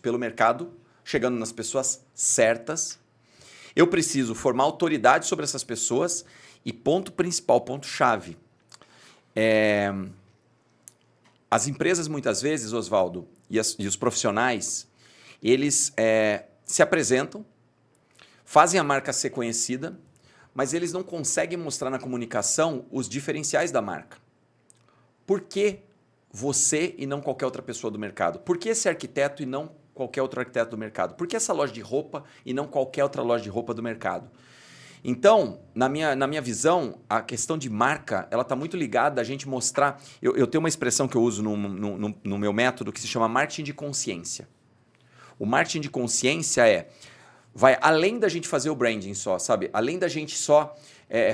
pelo mercado, chegando nas pessoas certas. Eu preciso formar autoridade sobre essas pessoas. E ponto principal, ponto-chave. As empresas, muitas vezes, Oswaldo, e os profissionais, eles se apresentam, fazem a marca ser conhecida, mas eles não conseguem mostrar na comunicação os diferenciais da marca. Por que você e não qualquer outra pessoa do mercado? Por que esse arquiteto e não qualquer outro arquiteto do mercado? Por que essa loja de roupa e não qualquer outra loja de roupa do mercado? Então, na minha visão, a questão de marca ela está muito ligada a gente mostrar... Eu tenho uma expressão que eu uso no meu método que se chama marketing de consciência. O marketing de consciência vai além da gente fazer o branding só, sabe? Além da gente só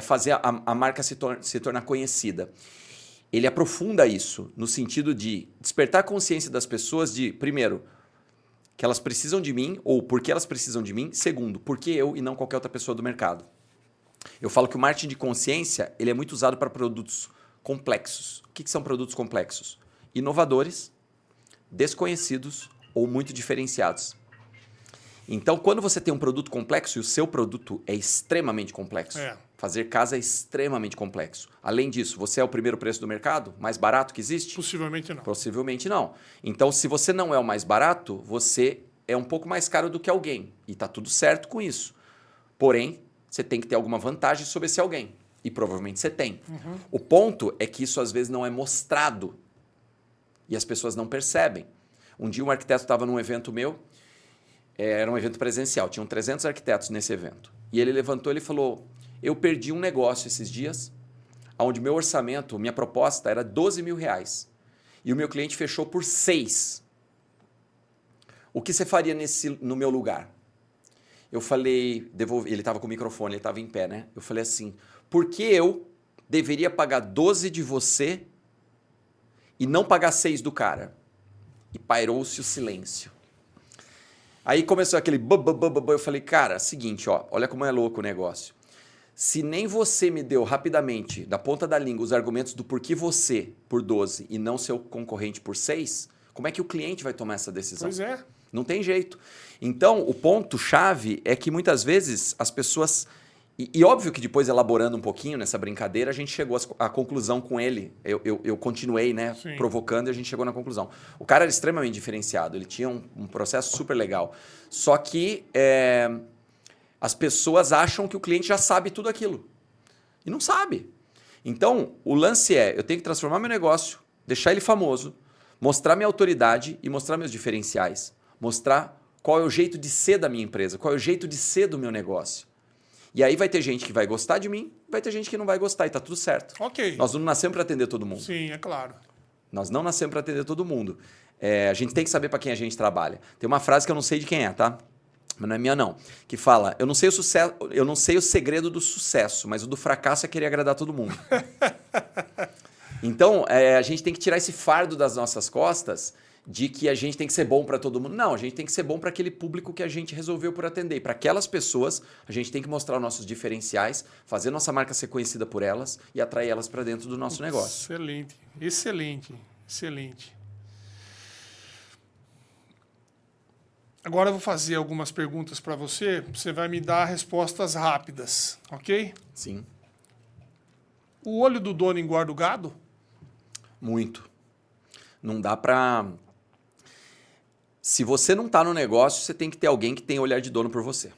fazer a marca se tornar conhecida. Ele aprofunda isso no sentido de despertar a consciência das pessoas de, primeiro, que elas precisam de mim, ou por que elas precisam de mim. Segundo, por que eu e não qualquer outra pessoa do mercado. Eu falo que o marketing de consciência ele é muito usado para produtos complexos. O que são produtos complexos? Inovadores, desconhecidos ou muito diferenciados. Então, quando você tem um produto complexo e o seu produto é extremamente complexo, fazer casa é extremamente complexo. Além disso, você é o primeiro preço do mercado? Mais barato que existe? Possivelmente não. Possivelmente não. Então, se você não é o mais barato, você é um pouco mais caro do que alguém. E está tudo certo com isso. Porém, você tem que ter alguma vantagem sobre esse alguém. E provavelmente você tem. Uhum. O ponto é que isso às vezes não é mostrado. E as pessoas não percebem. Um dia um arquiteto estava num evento meu, era um evento presencial, tinham 300 arquitetos nesse evento. E ele levantou e falou, eu perdi um negócio esses dias onde meu orçamento, minha proposta era R$ 12.000. E o meu cliente fechou por 6. O que você faria no meu lugar? Eu falei, ele estava com o microfone, ele estava em pé, né? Eu falei assim, por que eu deveria pagar 12 de você e não pagar 6 do cara? E pairou-se o silêncio. Aí começou aquele eu falei, cara, seguinte, ó, olha como é louco o negócio. Se nem você me deu rapidamente, da ponta da língua, os argumentos do porquê você por 12 e não seu concorrente por 6, como é que o cliente vai tomar essa decisão? Pois é. Não tem jeito. Então, o ponto-chave é que muitas vezes as pessoas... E óbvio que depois, elaborando um pouquinho nessa brincadeira, a gente chegou à conclusão com ele. Eu continuei, né, provocando e a gente chegou na conclusão. O cara era extremamente diferenciado, ele tinha um processo super legal. Só que as pessoas acham que o cliente já sabe tudo aquilo. E não sabe. Então, o lance é, eu tenho que transformar meu negócio, deixar ele famoso, mostrar minha autoridade e mostrar meus diferenciais. Mostrar qual é o jeito de ser da minha empresa, qual é o jeito de ser do meu negócio. E aí vai ter gente que vai gostar de mim, vai ter gente que não vai gostar e tá tudo certo. Ok. Nós não nascemos para atender todo mundo. Sim, é claro. Nós não nascemos para atender todo mundo. A gente tem que saber para quem a gente trabalha. Tem uma frase que eu não sei de quem é, tá? Mas não é minha não. Que fala, eu não sei o segredo do sucesso, mas o do fracasso é querer agradar todo mundo. Então, a gente tem que tirar esse fardo das nossas costas de que a gente tem que ser bom para todo mundo. Não, a gente tem que ser bom para aquele público que a gente resolveu por atender. E para aquelas pessoas, a gente tem que mostrar os nossos diferenciais, fazer nossa marca ser conhecida por elas e atrair elas para dentro do nosso negócio. Excelente, excelente, excelente. Agora eu vou fazer algumas perguntas para você. Você vai me dar respostas rápidas, ok? Sim. O olho do dono engorda o gado? Muito. Não dá para... Se você não está no negócio, você tem que ter alguém que tem olhar de dono por você.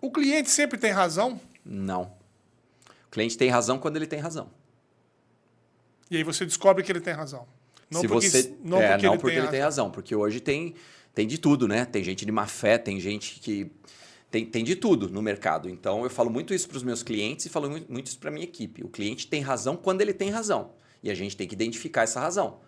O cliente sempre tem razão? Não. O cliente tem razão quando ele tem razão. E aí você descobre que ele tem razão. Não Se porque, você... não porque ele tem razão. Porque hoje tem de tudo, né? Tem gente de má fé, tem gente que... Tem de tudo no mercado. Então, eu falo muito isso para os meus clientes e falo muito isso para a minha equipe. O cliente tem razão quando ele tem razão. E a gente tem que identificar essa razão.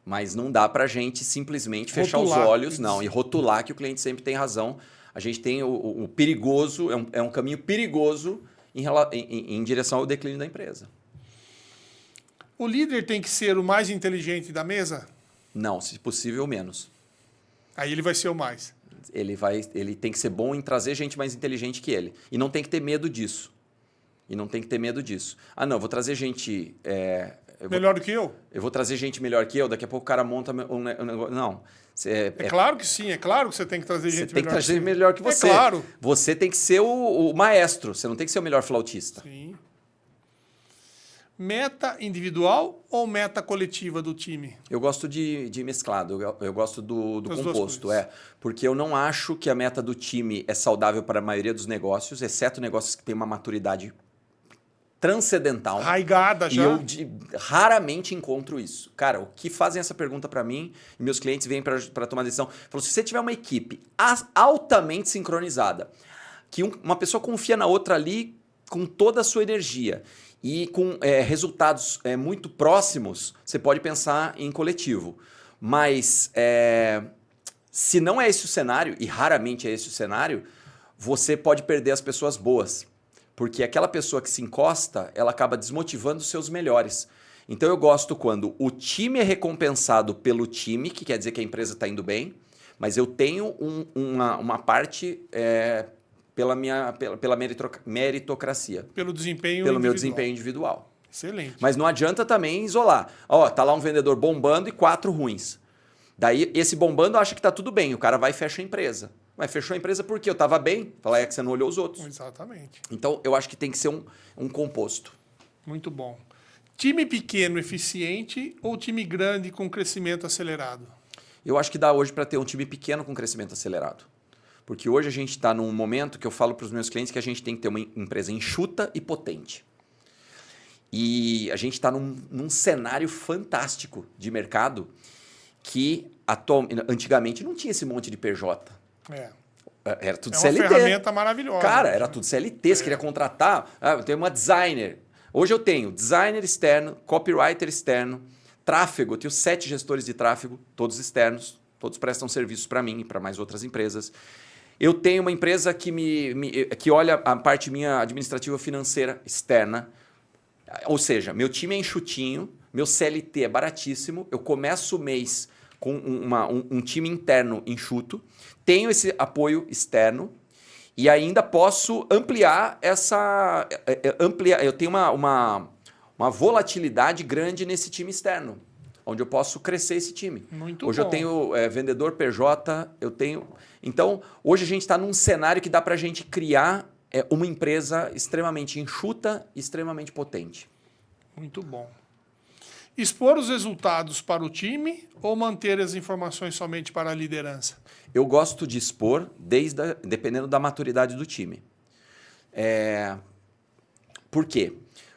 Mas não dá para a gente simplesmente fechar os olhos e rotular que o cliente sempre tem razão. A gente tem o perigoso, é um caminho perigoso em direção ao declínio da empresa. O líder tem que ser o mais inteligente da mesa? Não, se possível, menos. Aí ele vai ser o mais. Ele tem que ser bom em trazer gente mais inteligente que ele. E não tem que ter medo disso. Ah, não, vou trazer gente... melhor do que eu? Eu vou trazer gente melhor que eu, daqui a pouco o cara monta um negócio. Não. Claro que sim, é claro que você tem que trazer gente melhor. Você tem que trazer melhor que você. É claro. Você tem que ser o maestro, você não tem que ser o melhor flautista. Sim. Meta individual ou meta coletiva do time? Eu gosto de mesclado, eu gosto do composto. Porque eu não acho que a meta do time é saudável para a maioria dos negócios, exceto negócios que têm uma maturidade transcendental. Arraigada já. E eu raramente encontro isso. Cara, o que fazem essa pergunta para mim, e meus clientes vêm para tomar decisão, falam, se você tiver uma equipe altamente sincronizada, que uma pessoa confia na outra ali com toda a sua energia e com resultados muito próximos, você pode pensar em coletivo. Mas se não é esse o cenário, e raramente é esse o cenário, você pode perder as pessoas boas. Porque aquela pessoa que se encosta, ela acaba desmotivando os seus melhores. Então eu gosto quando o time é recompensado pelo time, que quer dizer que a empresa está indo bem, mas eu tenho uma parte pela meritocracia. Pelo desempenho Pelo meu desempenho individual. Excelente. Mas não adianta também isolar. Ó, tá lá um vendedor bombando e 4 ruins. Daí esse bombando acha que tá tudo bem, o cara vai e fecha a empresa. Mas fechou a empresa por quê? Eu estava bem? Fala, que você não olhou os outros. Exatamente. Então, eu acho que tem que ser um composto. Muito bom. Time pequeno eficiente ou time grande com crescimento acelerado? Eu acho que dá hoje para ter um time pequeno com crescimento acelerado. Porque hoje a gente está num momento que eu falo para os meus clientes que a gente tem que ter uma empresa enxuta e potente. E a gente está num cenário fantástico de mercado que antigamente não tinha esse monte de PJ. Era tudo É uma CLT. ferramenta maravilhosa. Cara, era tudo CLT. Você queria contratar. Eu tenho uma designer. Hoje eu tenho designer externo, copywriter externo, tráfego. Eu tenho 7 gestores de tráfego, todos externos. Todos prestam serviços para mim e para mais outras empresas. Eu tenho uma empresa que olha a parte minha administrativa financeira externa. Ou seja, meu time é enxutinho, meu CLT é baratíssimo. Eu começo o mês com um time interno enxuto. Tenho esse apoio externo e ainda posso ampliar essa... eu tenho uma volatilidade grande nesse time externo, onde eu posso crescer esse time. Muito hoje bom. Eu tenho vendedor PJ, eu tenho... Então, hoje a gente está num cenário que dá para a gente criar uma empresa extremamente enxuta e extremamente potente. Muito bom. Expor os resultados para o time ou manter as informações somente para a liderança? Eu gosto de expor, dependendo da maturidade do time. Por quê?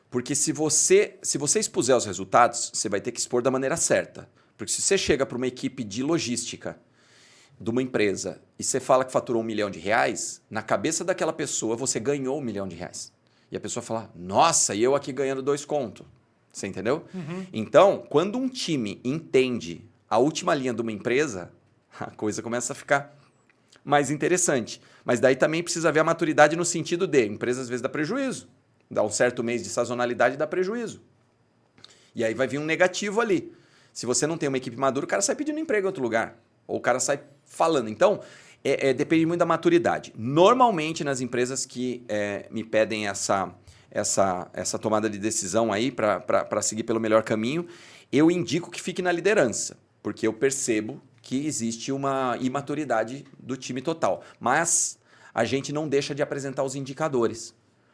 Porque se você expuser os resultados, você vai ter que expor da maneira certa. Porque se você chega para uma equipe de logística de uma empresa e você fala que faturou R$1 milhão, na cabeça daquela pessoa você ganhou R$1 milhão. E a pessoa fala, nossa, e eu aqui ganhando 2 contos. Você entendeu? Uhum. Então, quando um time entende a última linha de uma empresa, a coisa começa a ficar mais interessante. Mas daí também precisa ver a maturidade no sentido de empresa às vezes dá prejuízo. Dá um certo mês de sazonalidade e dá prejuízo. E aí vai vir um negativo ali. Se você não tem uma equipe madura, o cara sai pedindo emprego em outro lugar. Ou o cara sai falando. Então, depende muito da maturidade. Normalmente, nas empresas que me pedem essa tomada de decisão aí para seguir pelo melhor caminho, eu indico que fique na liderança. Porque eu percebo que existe uma imaturidade do time total. Mas a gente não deixa de apresentar os indicadores.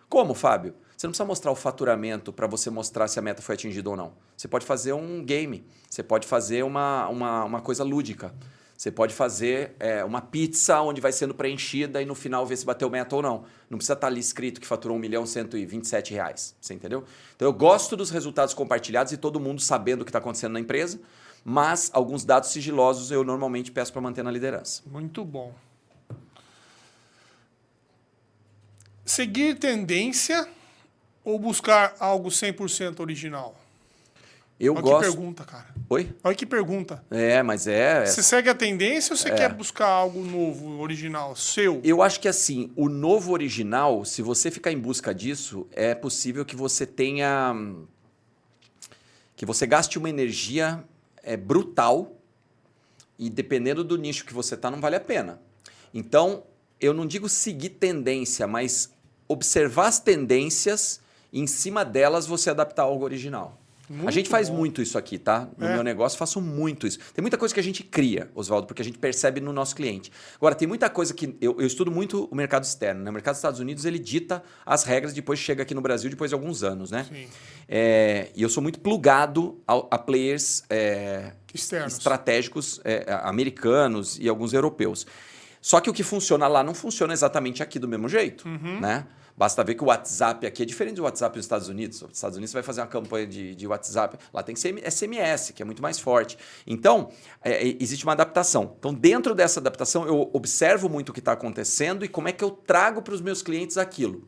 Como, Fábio? Você não precisa mostrar o faturamento para você mostrar se a meta foi atingida ou não. Você pode fazer um game, você pode fazer uma coisa lúdica. Você pode fazer uma pizza onde vai sendo preenchida e no final ver se bateu meta ou não. Não precisa estar ali escrito que faturou R$1.127.000. Você entendeu? Então eu gosto dos resultados compartilhados e todo mundo sabendo o que está acontecendo na empresa, mas alguns dados sigilosos eu normalmente peço para manter na liderança. Muito bom. Seguir tendência ou buscar algo 100% original? Eu Olha gosto... que pergunta, cara. Oi? Olha que pergunta. Mas Você segue a tendência ou você quer buscar algo novo, original, seu? Eu acho que assim, o novo original, se você ficar em busca disso, é possível que você tenha... que você gaste uma energia brutal e dependendo do nicho que você está, não vale a pena. Então, eu não digo seguir tendência, mas observar as tendências e em cima delas você adaptar algo original. Muito a gente faz bom. muito isso aqui, tá? No meu negócio, faço muito isso. Tem muita coisa que a gente cria, Oswaldo, porque a gente percebe no nosso cliente. Agora, tem muita coisa que... Eu estudo muito o mercado externo, né? O mercado dos Estados Unidos, ele dita as regras, depois chega aqui no Brasil, depois de alguns anos, né? Sim. E eu sou muito plugado a players Externos. estratégicos americanos e alguns europeus. Só que o que funciona lá não funciona exatamente aqui do mesmo jeito, né? Basta ver que o WhatsApp aqui é diferente do WhatsApp nos Estados Unidos. Nos Estados Unidos você vai fazer uma campanha de WhatsApp, lá tem que ser SMS, que é muito mais forte. Então, existe uma adaptação. Então, dentro dessa adaptação, eu observo muito o que está acontecendo e como é que eu trago para os meus clientes aquilo.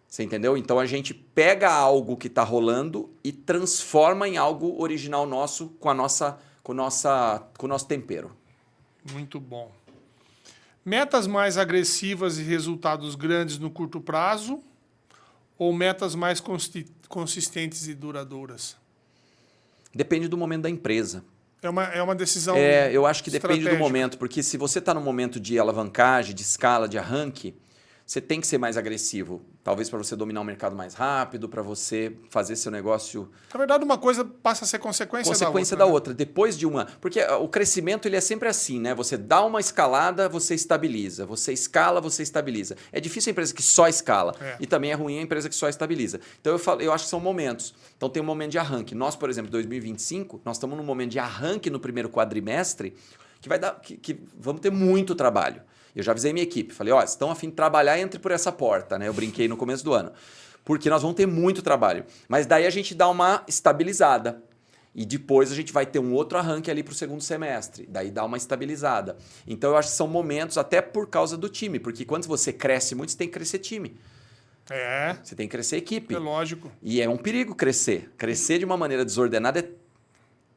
Você entendeu? Então, a gente pega algo que está rolando e transforma em algo original nosso com o nosso tempero. Muito bom. Metas mais agressivas e resultados grandes no curto prazo ou metas mais consistentes e duradouras? Depende do momento da empresa. É uma decisão eu acho que depende do estratégica. momento, porque se você está no momento de alavancagem, de escala, de arranque, você tem que ser mais agressivo. Talvez para você dominar o mercado mais rápido, para você fazer seu negócio... Na verdade, uma coisa passa a ser consequência da né? outra. Depois de uma... Porque o crescimento ele é sempre assim, né? Você dá uma escalada, você estabiliza. Você escala, você estabiliza. É difícil a empresa que só escala. E também é ruim a empresa que só estabiliza. Então, eu acho que são momentos. Então, tem um momento de arranque. Nós, por exemplo, em 2025, nós estamos num momento de arranque no primeiro quadrimestre que vai dar... que vamos ter muito trabalho. Eu já avisei minha equipe, falei, ó, estão a fim de trabalhar, entre por essa porta, né? Eu brinquei no começo do ano. Porque nós vamos ter muito trabalho. Mas daí a gente dá uma estabilizada. E depois a gente vai ter um outro arranque ali para o segundo semestre. Daí dá uma estabilizada. Então eu acho que são momentos até por causa do time. Porque quando você cresce muito, você tem que crescer time. É. Você tem que crescer equipe. É lógico. E é um perigo crescer. Crescer de uma maneira desordenada é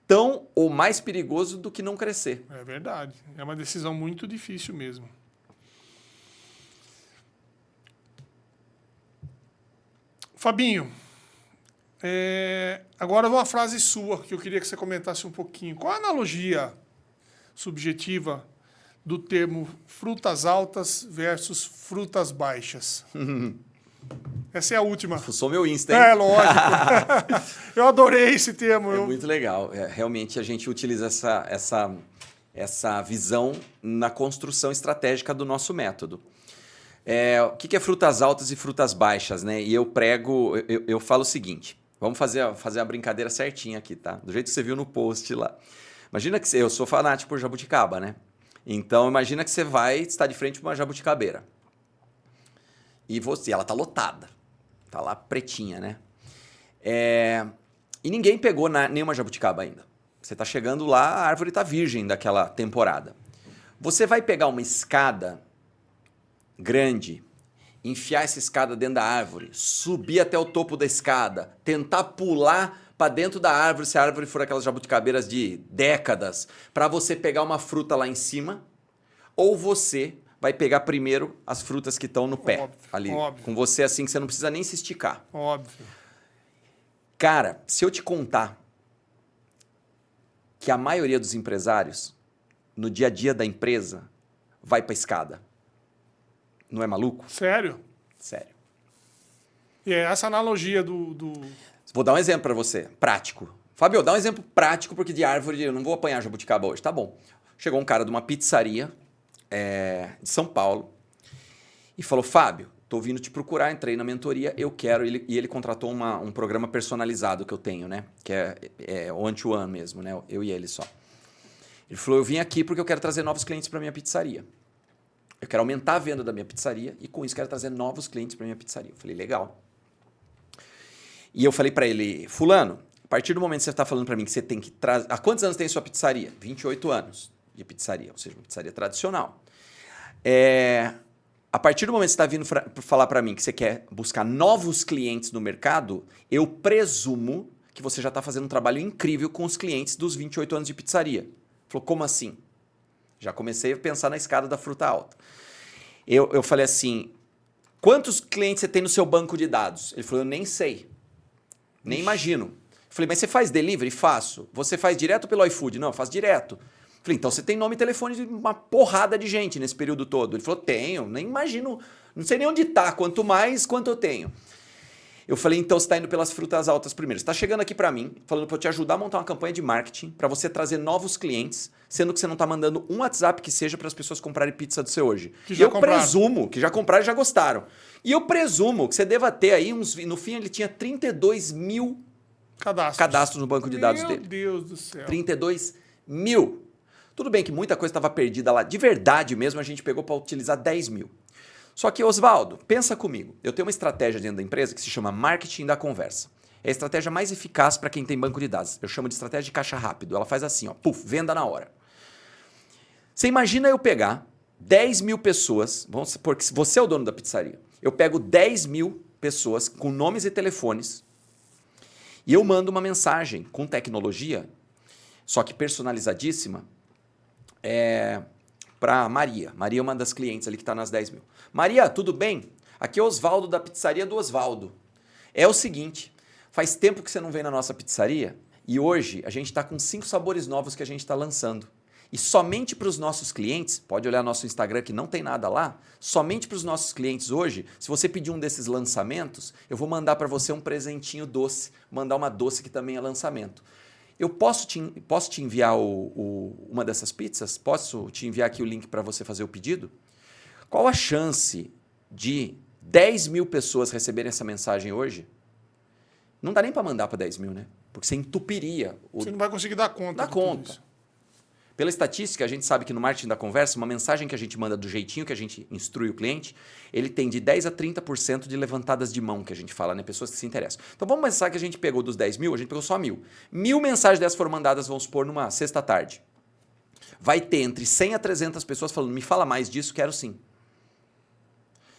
tão ou mais perigoso do que não crescer. É verdade. É uma decisão muito difícil mesmo. Fabinho, agora uma frase sua que eu queria que você comentasse um pouquinho. Qual a analogia subjetiva do termo frutas altas versus frutas baixas? Essa é a última. Sou meu Insta, hein? É, lógico. Eu adorei esse termo. É muito legal. Realmente a gente utiliza essa visão na construção estratégica do nosso método. O que é frutas altas e frutas baixas, né? E eu prego, eu falo o seguinte, vamos fazer a brincadeira certinha aqui, tá? Do jeito que você viu no post lá. Imagina que eu sou fanático por jabuticaba, né? Então imagina que você vai estar de frente para uma jabuticabeira. E ela tá lotada. Tá lá pretinha, né? E ninguém pegou nenhuma jabuticaba ainda. Você tá chegando lá, a árvore tá virgem daquela temporada. Você vai pegar uma escada grande, enfiar essa escada dentro da árvore, subir até o topo da escada, tentar pular para dentro da árvore, se a árvore for aquelas jabuticabeiras de décadas, para você pegar uma fruta lá em cima, ou você vai pegar primeiro as frutas que estão no pé, Óbvio, ali, óbvio. com você assim que você não precisa nem se esticar. Óbvio. Cara, se eu te contar que a maioria dos empresários, no dia a dia da empresa, vai para a escada, não é maluco? Sério? Sério. E é essa analogia do... Vou dar um exemplo para você, prático. Fábio, dá um exemplo prático, porque de árvore eu não vou apanhar jabuticaba hoje. Tá bom. Chegou um cara de uma pizzaria de São Paulo e falou, Fábio, tô vindo te procurar, entrei na mentoria, eu quero... E ele contratou um programa personalizado que eu tenho, né? Que é one-to-one mesmo, né? Eu e ele só. Ele falou, eu vim aqui porque eu quero trazer novos clientes para minha pizzaria. Eu quero aumentar a venda da minha pizzaria e com isso quero trazer novos clientes para minha pizzaria. Eu falei, legal. E eu falei para ele, fulano, a partir do momento que você está falando para mim que você tem que trazer... Há quantos anos tem sua pizzaria? 28 anos de pizzaria, ou seja, uma pizzaria tradicional. A partir do momento que você está vindo falar para mim que você quer buscar novos clientes no mercado, eu presumo que você já está fazendo um trabalho incrível com os clientes dos 28 anos de pizzaria. Ele falou, como assim? Já comecei a pensar na escada da fruta alta. Eu falei assim, quantos clientes você tem no seu banco de dados? Ele falou, eu nem sei. Nem imagino. Eu falei, mas você faz delivery? Faço. Você faz direto pelo iFood? Não, eu faço direto. Eu falei, então você tem nome e telefone de uma porrada de gente nesse período todo. Ele falou, tenho, nem imagino, não sei nem onde está, quanto mais, quanto eu tenho. Eu falei, então você está indo pelas frutas altas primeiro. Você está chegando aqui para mim, falando para eu te ajudar a montar uma campanha de marketing, para você trazer novos clientes, sendo que você não está mandando um WhatsApp que seja para as pessoas comprarem pizza do seu hoje. Que já eu compraram. presumo que já compraram e já gostaram. E eu presumo que você deva ter aí, no fim ele tinha 32 mil cadastros no banco de dados dele. Meu Deus do céu. 32 mil. Tudo bem que muita coisa estava perdida lá. De verdade mesmo, a gente pegou para utilizar 10 mil. Só que, Oswaldo, pensa comigo. Eu tenho uma estratégia dentro da empresa que se chama marketing da conversa. É a estratégia mais eficaz para quem tem banco de dados. Eu chamo de estratégia de caixa rápido. Ela faz assim, ó, puf, venda na hora. Você imagina eu pegar 10 mil pessoas, vamos supor que você é o dono da pizzaria. Eu pego 10 mil pessoas com nomes e telefones e eu mando uma mensagem com tecnologia, só que personalizadíssima, para Maria. Maria é uma das clientes ali que está nas 10 mil. Maria, tudo bem? Aqui é o Oswaldo da pizzaria do Oswaldo. É o seguinte, faz tempo que você não vem na nossa pizzaria e hoje a gente está com 5 sabores novos que a gente está lançando. E somente para os nossos clientes, pode olhar nosso Instagram que não tem nada lá, somente para os nossos clientes hoje, se você pedir um desses lançamentos, eu vou mandar para você um presentinho doce, mandar uma doce que também é lançamento. Eu posso te enviar uma dessas pizzas? Posso te enviar aqui o link para você fazer o pedido? Qual a chance de 10 mil pessoas receberem essa mensagem hoje? Não dá nem para mandar para 10 mil, né? Porque você entupiria. Você não vai conseguir dar conta. Dá de tudo conta. isso. Pela estatística, a gente sabe que no marketing da conversa, uma mensagem que a gente manda do jeitinho que a gente instrui o cliente, ele tem de 10 a 30% de levantadas de mão, que a gente fala, né? Pessoas que se interessam. Então vamos pensar que a gente pegou dos 10 mil, a gente pegou só 1.000. 1.000 mensagens dessas foram mandadas, vamos supor, numa sexta-tarde. Vai ter entre 100 a 300 pessoas falando, me fala mais disso, quero sim.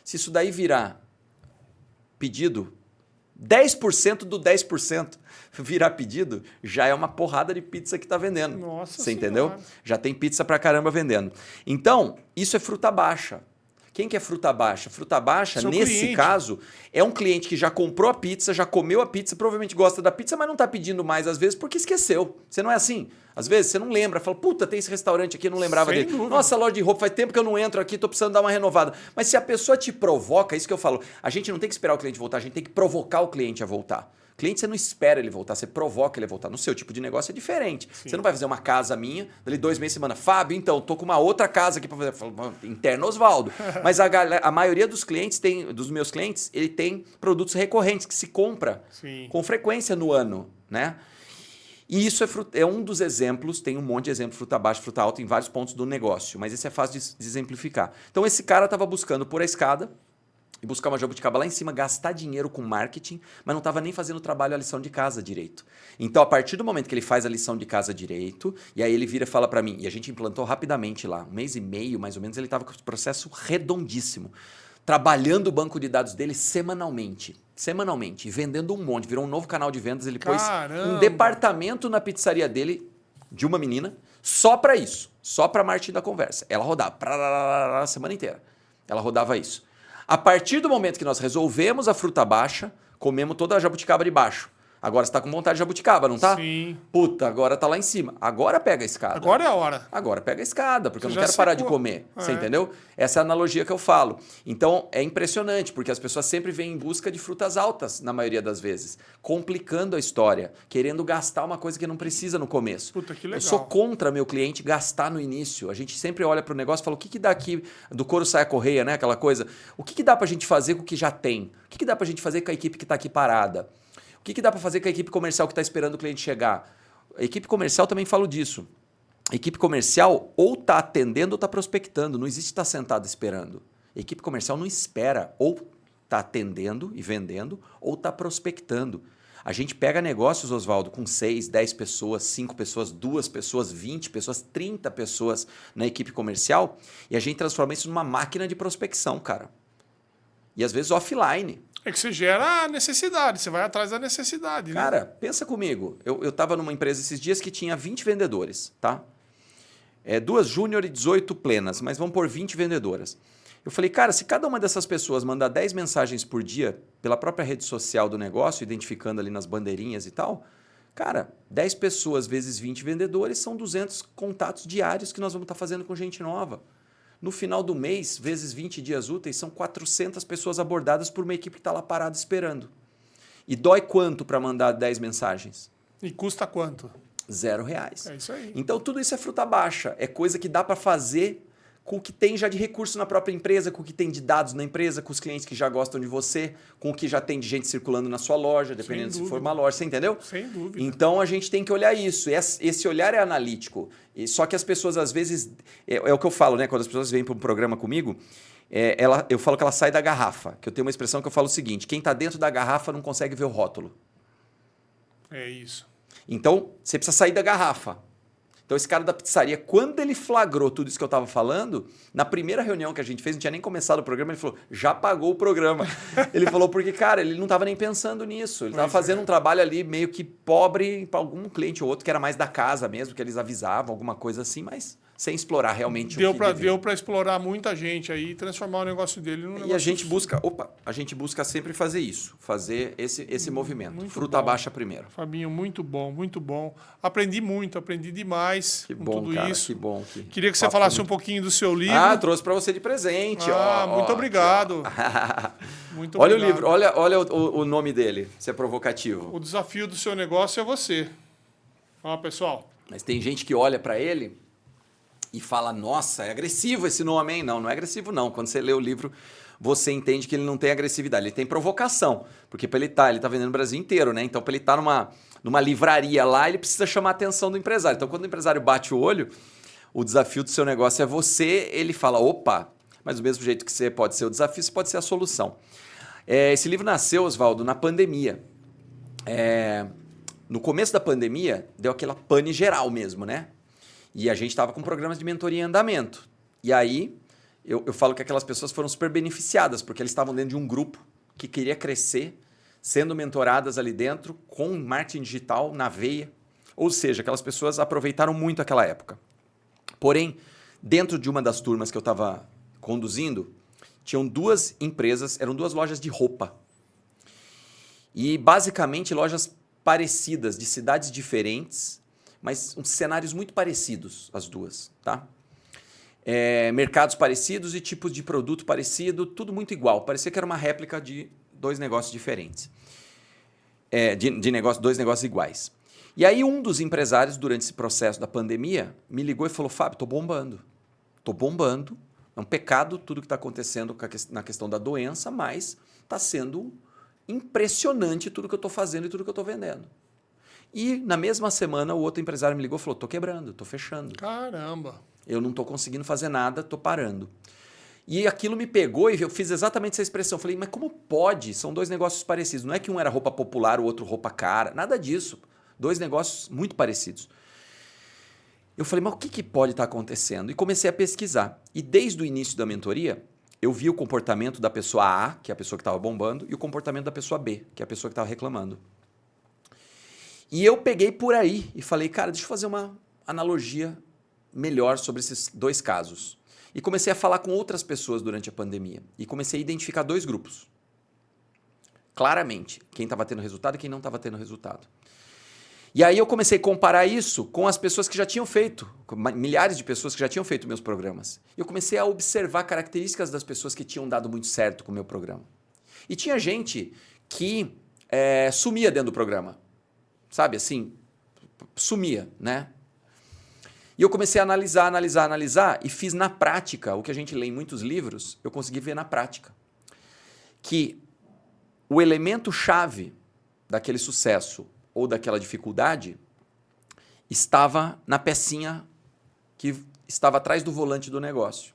Se isso daí virar pedido, 10% do 10% virar pedido, já é uma porrada de pizza que está vendendo. Nossa Você entendeu? Senhora. Já tem pizza pra caramba vendendo. Então, isso é fruta baixa. Quem que é fruta baixa? Fruta baixa, Seu nesse cliente. caso, é um cliente que já comprou a pizza, já comeu a pizza, provavelmente gosta da pizza, mas não está pedindo mais às vezes porque esqueceu. Você não é assim? Às vezes você não lembra, fala, puta, tem esse restaurante aqui, eu não lembrava Sem dele. dúvida. Nossa, loja de roupa, faz tempo que eu não entro aqui, tô precisando dar uma renovada. Mas se a pessoa te provoca, isso que eu falo, a gente não tem que esperar o cliente voltar, a gente tem que provocar o cliente a voltar. Cliente, você não espera ele voltar, você provoca ele a voltar. No seu tipo de negócio é diferente. Sim. Você não vai fazer uma casa minha, dali 2 meses você manda, Fábio, então, tô com uma outra casa aqui para fazer. Eu falo, interno Osvaldo. Mas a maioria dos clientes dos meus clientes, ele tem produtos recorrentes que se compra Sim. com frequência no ano, né? E isso é um dos exemplos, tem um monte de exemplos, fruta baixa, fruta alta, em vários pontos do negócio, mas esse é fácil de exemplificar. Então esse cara estava buscando por a escada, e buscar uma jabuticaba lá em cima, gastar dinheiro com marketing, mas não estava nem fazendo o trabalho, a lição de casa direito. Então, a partir do momento que ele faz a lição de casa direito, e aí ele vira e fala para mim, e a gente implantou rapidamente lá, 1 mês e meio, mais ou menos, ele estava com o processo redondíssimo, trabalhando o banco de dados dele semanalmente, e vendendo um monte, virou um novo canal de vendas, ele pôs um departamento na pizzaria dele, de uma menina, só para isso, só para marketing da conversa. Ela rodava, a semana inteira, ela rodava isso. A partir do momento que nós resolvemos a fruta baixa, comemos toda a jabuticaba de baixo. Agora você está com vontade de jabuticaba, não tá? Sim. Puta, agora tá lá em cima. Agora pega a escada. Agora é a hora. Agora pega a escada, porque Você eu não já quero parar de secou. comer. Você entendeu? Essa é a analogia que eu falo. Então, é impressionante, porque as pessoas sempre vêm em busca de frutas altas, na maioria das vezes. Complicando a história, querendo gastar uma coisa que não precisa no começo. Puta, que legal. Eu sou contra meu cliente gastar no início. A gente sempre olha para o negócio e fala, o que dá aqui, do couro sai a correia, né? Aquela coisa. O que dá para a gente fazer com o que já tem? O que dá para a gente fazer com a equipe que está aqui parada? O que dá para fazer com a equipe comercial que está esperando o cliente chegar? A equipe comercial também falo disso. A equipe comercial ou está atendendo ou está prospectando. Não existe estar sentado esperando. A equipe comercial não espera. Ou está atendendo e vendendo ou está prospectando. A gente pega negócios, Osvaldo, com 6, 10 pessoas, 5 pessoas, 2 pessoas, 20 pessoas, 30 pessoas na equipe comercial e a gente transforma isso numa máquina de prospecção, cara. E às vezes offline. É que você gera a necessidade, você vai atrás da necessidade, né? Cara, pensa comigo. Eu estava numa empresa esses dias que tinha 20 vendedores, tá? 2 júnior e 18 plenas, mas vamos por 20 vendedoras. Eu falei, cara, se cada uma dessas pessoas mandar 10 mensagens por dia pela própria rede social do negócio, identificando ali nas bandeirinhas e tal, cara, 10 pessoas vezes 20 vendedores são 200 contatos diários que nós vamos estar fazendo com gente nova. No final do mês, vezes 20 dias úteis, são 400 pessoas abordadas por uma equipe que está lá parada esperando. E dói quanto para mandar 10 mensagens? E custa quanto? R$0. É isso aí. Então, tudo isso é fruta baixa. É coisa que dá para fazer com o que tem já de recurso na própria empresa, com o que tem de dados na empresa, com os clientes que já gostam de você, com o que já tem de gente circulando na sua loja, dependendo se for uma loja, você entendeu? Sem dúvida. Então a gente tem que olhar isso. Esse olhar é analítico. Só que as pessoas, às vezes, é o que eu falo, né? Quando as pessoas vêm para um programa comigo, eu falo que ela sai da garrafa. Que eu tenho uma expressão que eu falo o seguinte: quem está dentro da garrafa não consegue ver o rótulo. É isso. Então, você precisa sair da garrafa. Então, esse cara da pizzaria, quando ele flagrou tudo isso que eu estava falando, na primeira reunião que a gente fez, não tinha nem começado o programa, ele falou, já pagou o programa. Ele falou, porque, cara, ele não estava nem pensando nisso. Ele estava fazendo um trabalho ali meio que pobre para algum cliente ou outro, que era mais da casa mesmo, que eles avisavam, alguma coisa assim, mas sem explorar realmente Deu o que Deu para explorar muita gente aí e transformar o negócio dele num negócio... E a gente busca sempre fazer isso, fazer esse movimento. Muito Fruta bom. baixa primeiro. Fabinho, muito bom, muito bom. Aprendi muito, aprendi demais Que com bom, tudo cara, isso. que bom. Queria que você falasse um pouquinho do seu livro. Ah, trouxe para você de presente. Muito obrigado. Muito olha obrigado. o livro, olha o nome dele, se é provocativo. O desafio do seu negócio é você. Ó, pessoal. Mas tem gente que olha para ele e fala, nossa, é agressivo esse nome, hein? Não, não é agressivo não. Quando você lê o livro, você entende que ele não tem agressividade, ele tem provocação. Porque para ele tá vendendo no Brasil inteiro, né? Então, para ele estar numa livraria lá, ele precisa chamar a atenção do empresário. Então, quando o empresário bate o olho, o desafio do seu negócio é você, ele fala, opa, mas do mesmo jeito que você pode ser o desafio, você pode ser a solução. Esse livro nasceu, Oswaldo, na pandemia. No começo da pandemia, deu aquela pane geral mesmo, né? E a gente estava com programas de mentoria em andamento. E aí, eu falo que aquelas pessoas foram super beneficiadas, porque eles estavam dentro de um grupo que queria crescer, sendo mentoradas ali dentro, com marketing digital na veia. Ou seja, aquelas pessoas aproveitaram muito aquela época. Porém, dentro de uma das turmas que eu estava conduzindo, tinham 2 empresas, eram 2 lojas de roupa. E basicamente lojas parecidas, de cidades diferentes, mas uns cenários muito parecidos, as 2, tá? Mercados parecidos e tipos de produto parecido, tudo muito igual. Parecia que era uma réplica de 2 negócios diferentes. Dois negócios iguais. E aí um dos empresários, durante esse processo da pandemia, me ligou e falou, Fábio, estou bombando. Estou bombando. É um pecado tudo que está acontecendo na questão da doença, mas está sendo impressionante tudo que eu estou fazendo e tudo que eu estou vendendo. E na mesma semana o outro empresário me ligou e falou, estou quebrando, estou fechando. Caramba! Eu não estou conseguindo fazer nada, estou parando. E aquilo me pegou e eu fiz exatamente essa expressão. Falei, mas como pode? São 2 negócios parecidos. Não é que um era roupa popular, o outro roupa cara. Nada disso. 2 negócios muito parecidos. Eu falei, mas o que pode estar acontecendo? E comecei a pesquisar. E desde o início da mentoria, eu vi o comportamento da pessoa A, que é a pessoa que estava bombando, e o comportamento da pessoa B, que é a pessoa que estava reclamando. E eu peguei por aí e falei, cara, deixa eu fazer uma analogia melhor sobre esses 2 casos. E comecei a falar com outras pessoas durante a pandemia. E comecei a identificar 2 grupos. Claramente, quem estava tendo resultado e quem não estava tendo resultado. E aí eu comecei a comparar isso com as pessoas que já tinham feito, milhares de pessoas que já tinham feito meus programas. E eu comecei a observar características das pessoas que tinham dado muito certo com o meu programa. E tinha gente que sumia dentro do programa. Sabe, assim, sumia, né? E eu comecei a analisar e fiz na prática, o que a gente lê em muitos livros, eu consegui ver na prática. Que o elemento chave daquele sucesso ou daquela dificuldade estava na pecinha que estava atrás do volante do negócio.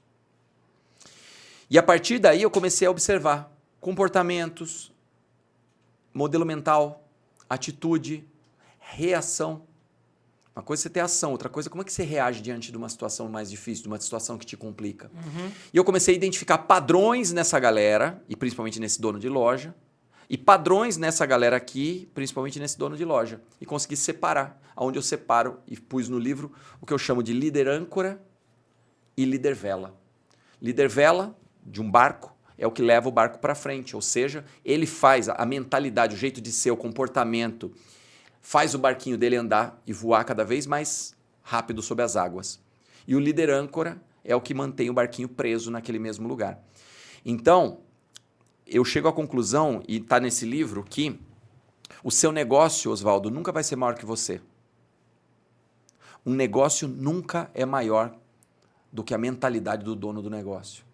E a partir daí eu comecei a observar comportamentos, modelo mental, atitude, reação. Uma coisa é você ter ação, outra coisa é como é que você reage diante de uma situação mais difícil, de uma situação que te complica. E eu comecei a identificar padrões nessa galera, e principalmente nesse dono de loja, e padrões nessa galera aqui, principalmente nesse dono de loja. E consegui separar, onde eu separo e pus no livro o que eu chamo de líder âncora e líder vela. Líder vela de um barco é o que leva o barco para frente, ou seja, ele faz a mentalidade, o jeito de ser, o comportamento, faz o barquinho dele andar e voar cada vez mais rápido sobre as águas. E o líder âncora é o que mantém o barquinho preso naquele mesmo lugar. Então, eu chego à conclusão, e está nesse livro, que o seu negócio, Oswaldo, nunca vai ser maior que você. Um negócio nunca é maior do que a mentalidade do dono do negócio.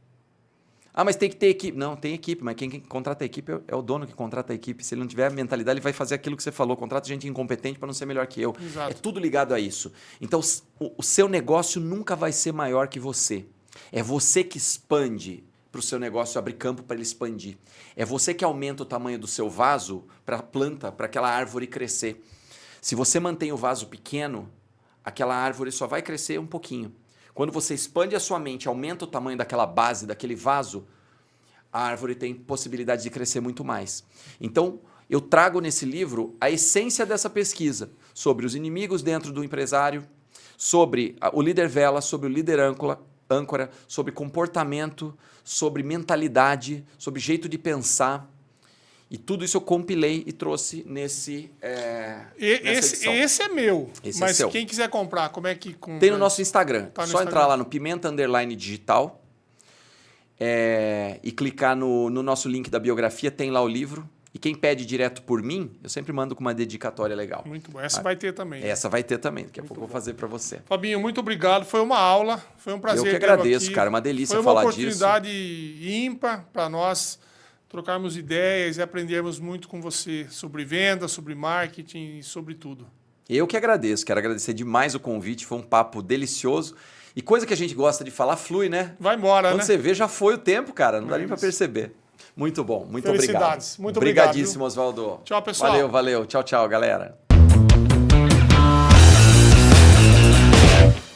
Ah, mas tem que ter equipe. Não, tem equipe, mas quem contrata a equipe é o dono que contrata a equipe. Se ele não tiver a mentalidade, ele vai fazer aquilo que você falou. Contrata gente incompetente para não ser melhor que eu. Exato. É tudo ligado a isso. Então, o seu negócio nunca vai ser maior que você. É você que expande para o seu negócio, abrir campo para ele expandir. É você que aumenta o tamanho do seu vaso para a planta, para aquela árvore crescer. Se você mantém o vaso pequeno, aquela árvore só vai crescer um pouquinho. Quando você expande a sua mente, aumenta o tamanho daquela base, daquele vaso, a árvore tem possibilidade de crescer muito mais. Então, eu trago nesse livro a essência dessa pesquisa sobre os inimigos dentro do empresário, sobre o líder vela, sobre o líder âncora, sobre comportamento, sobre mentalidade, sobre jeito de pensar. E tudo isso eu compilei e trouxe nessa edição. Esse é meu. Esse mas é seu. Quem quiser comprar, como é que compra? Tem no nosso Instagram. Tá no Só Instagram. entrar lá no Pimenta_Digital e clicar no nosso link da biografia, tem lá o livro. E quem pede direto por mim, eu sempre mando com uma dedicatória legal. Muito bom. Essa vai ter também. Essa vai ter também. Daqui a pouco eu vou fazer para você. Fabinho, muito obrigado. Foi uma aula. Foi um prazer. Eu que tê-lo agradeço, aqui. cara. Uma delícia Foi uma falar disso. oportunidade ímpar para nós trocarmos ideias e aprendermos muito com você sobre venda, sobre marketing e sobre tudo. Eu que agradeço. Quero agradecer demais o convite. Foi um papo delicioso. E coisa que a gente gosta de falar flui, né? Vai embora, Quando né? você vê, já foi o tempo, cara. Não dá nem para isso. perceber. Muito bom, muito obrigado. Felicidades. Muito obrigado. Obrigadíssimo, Oswaldo. Tchau, pessoal. Valeu, valeu. Tchau, tchau, galera.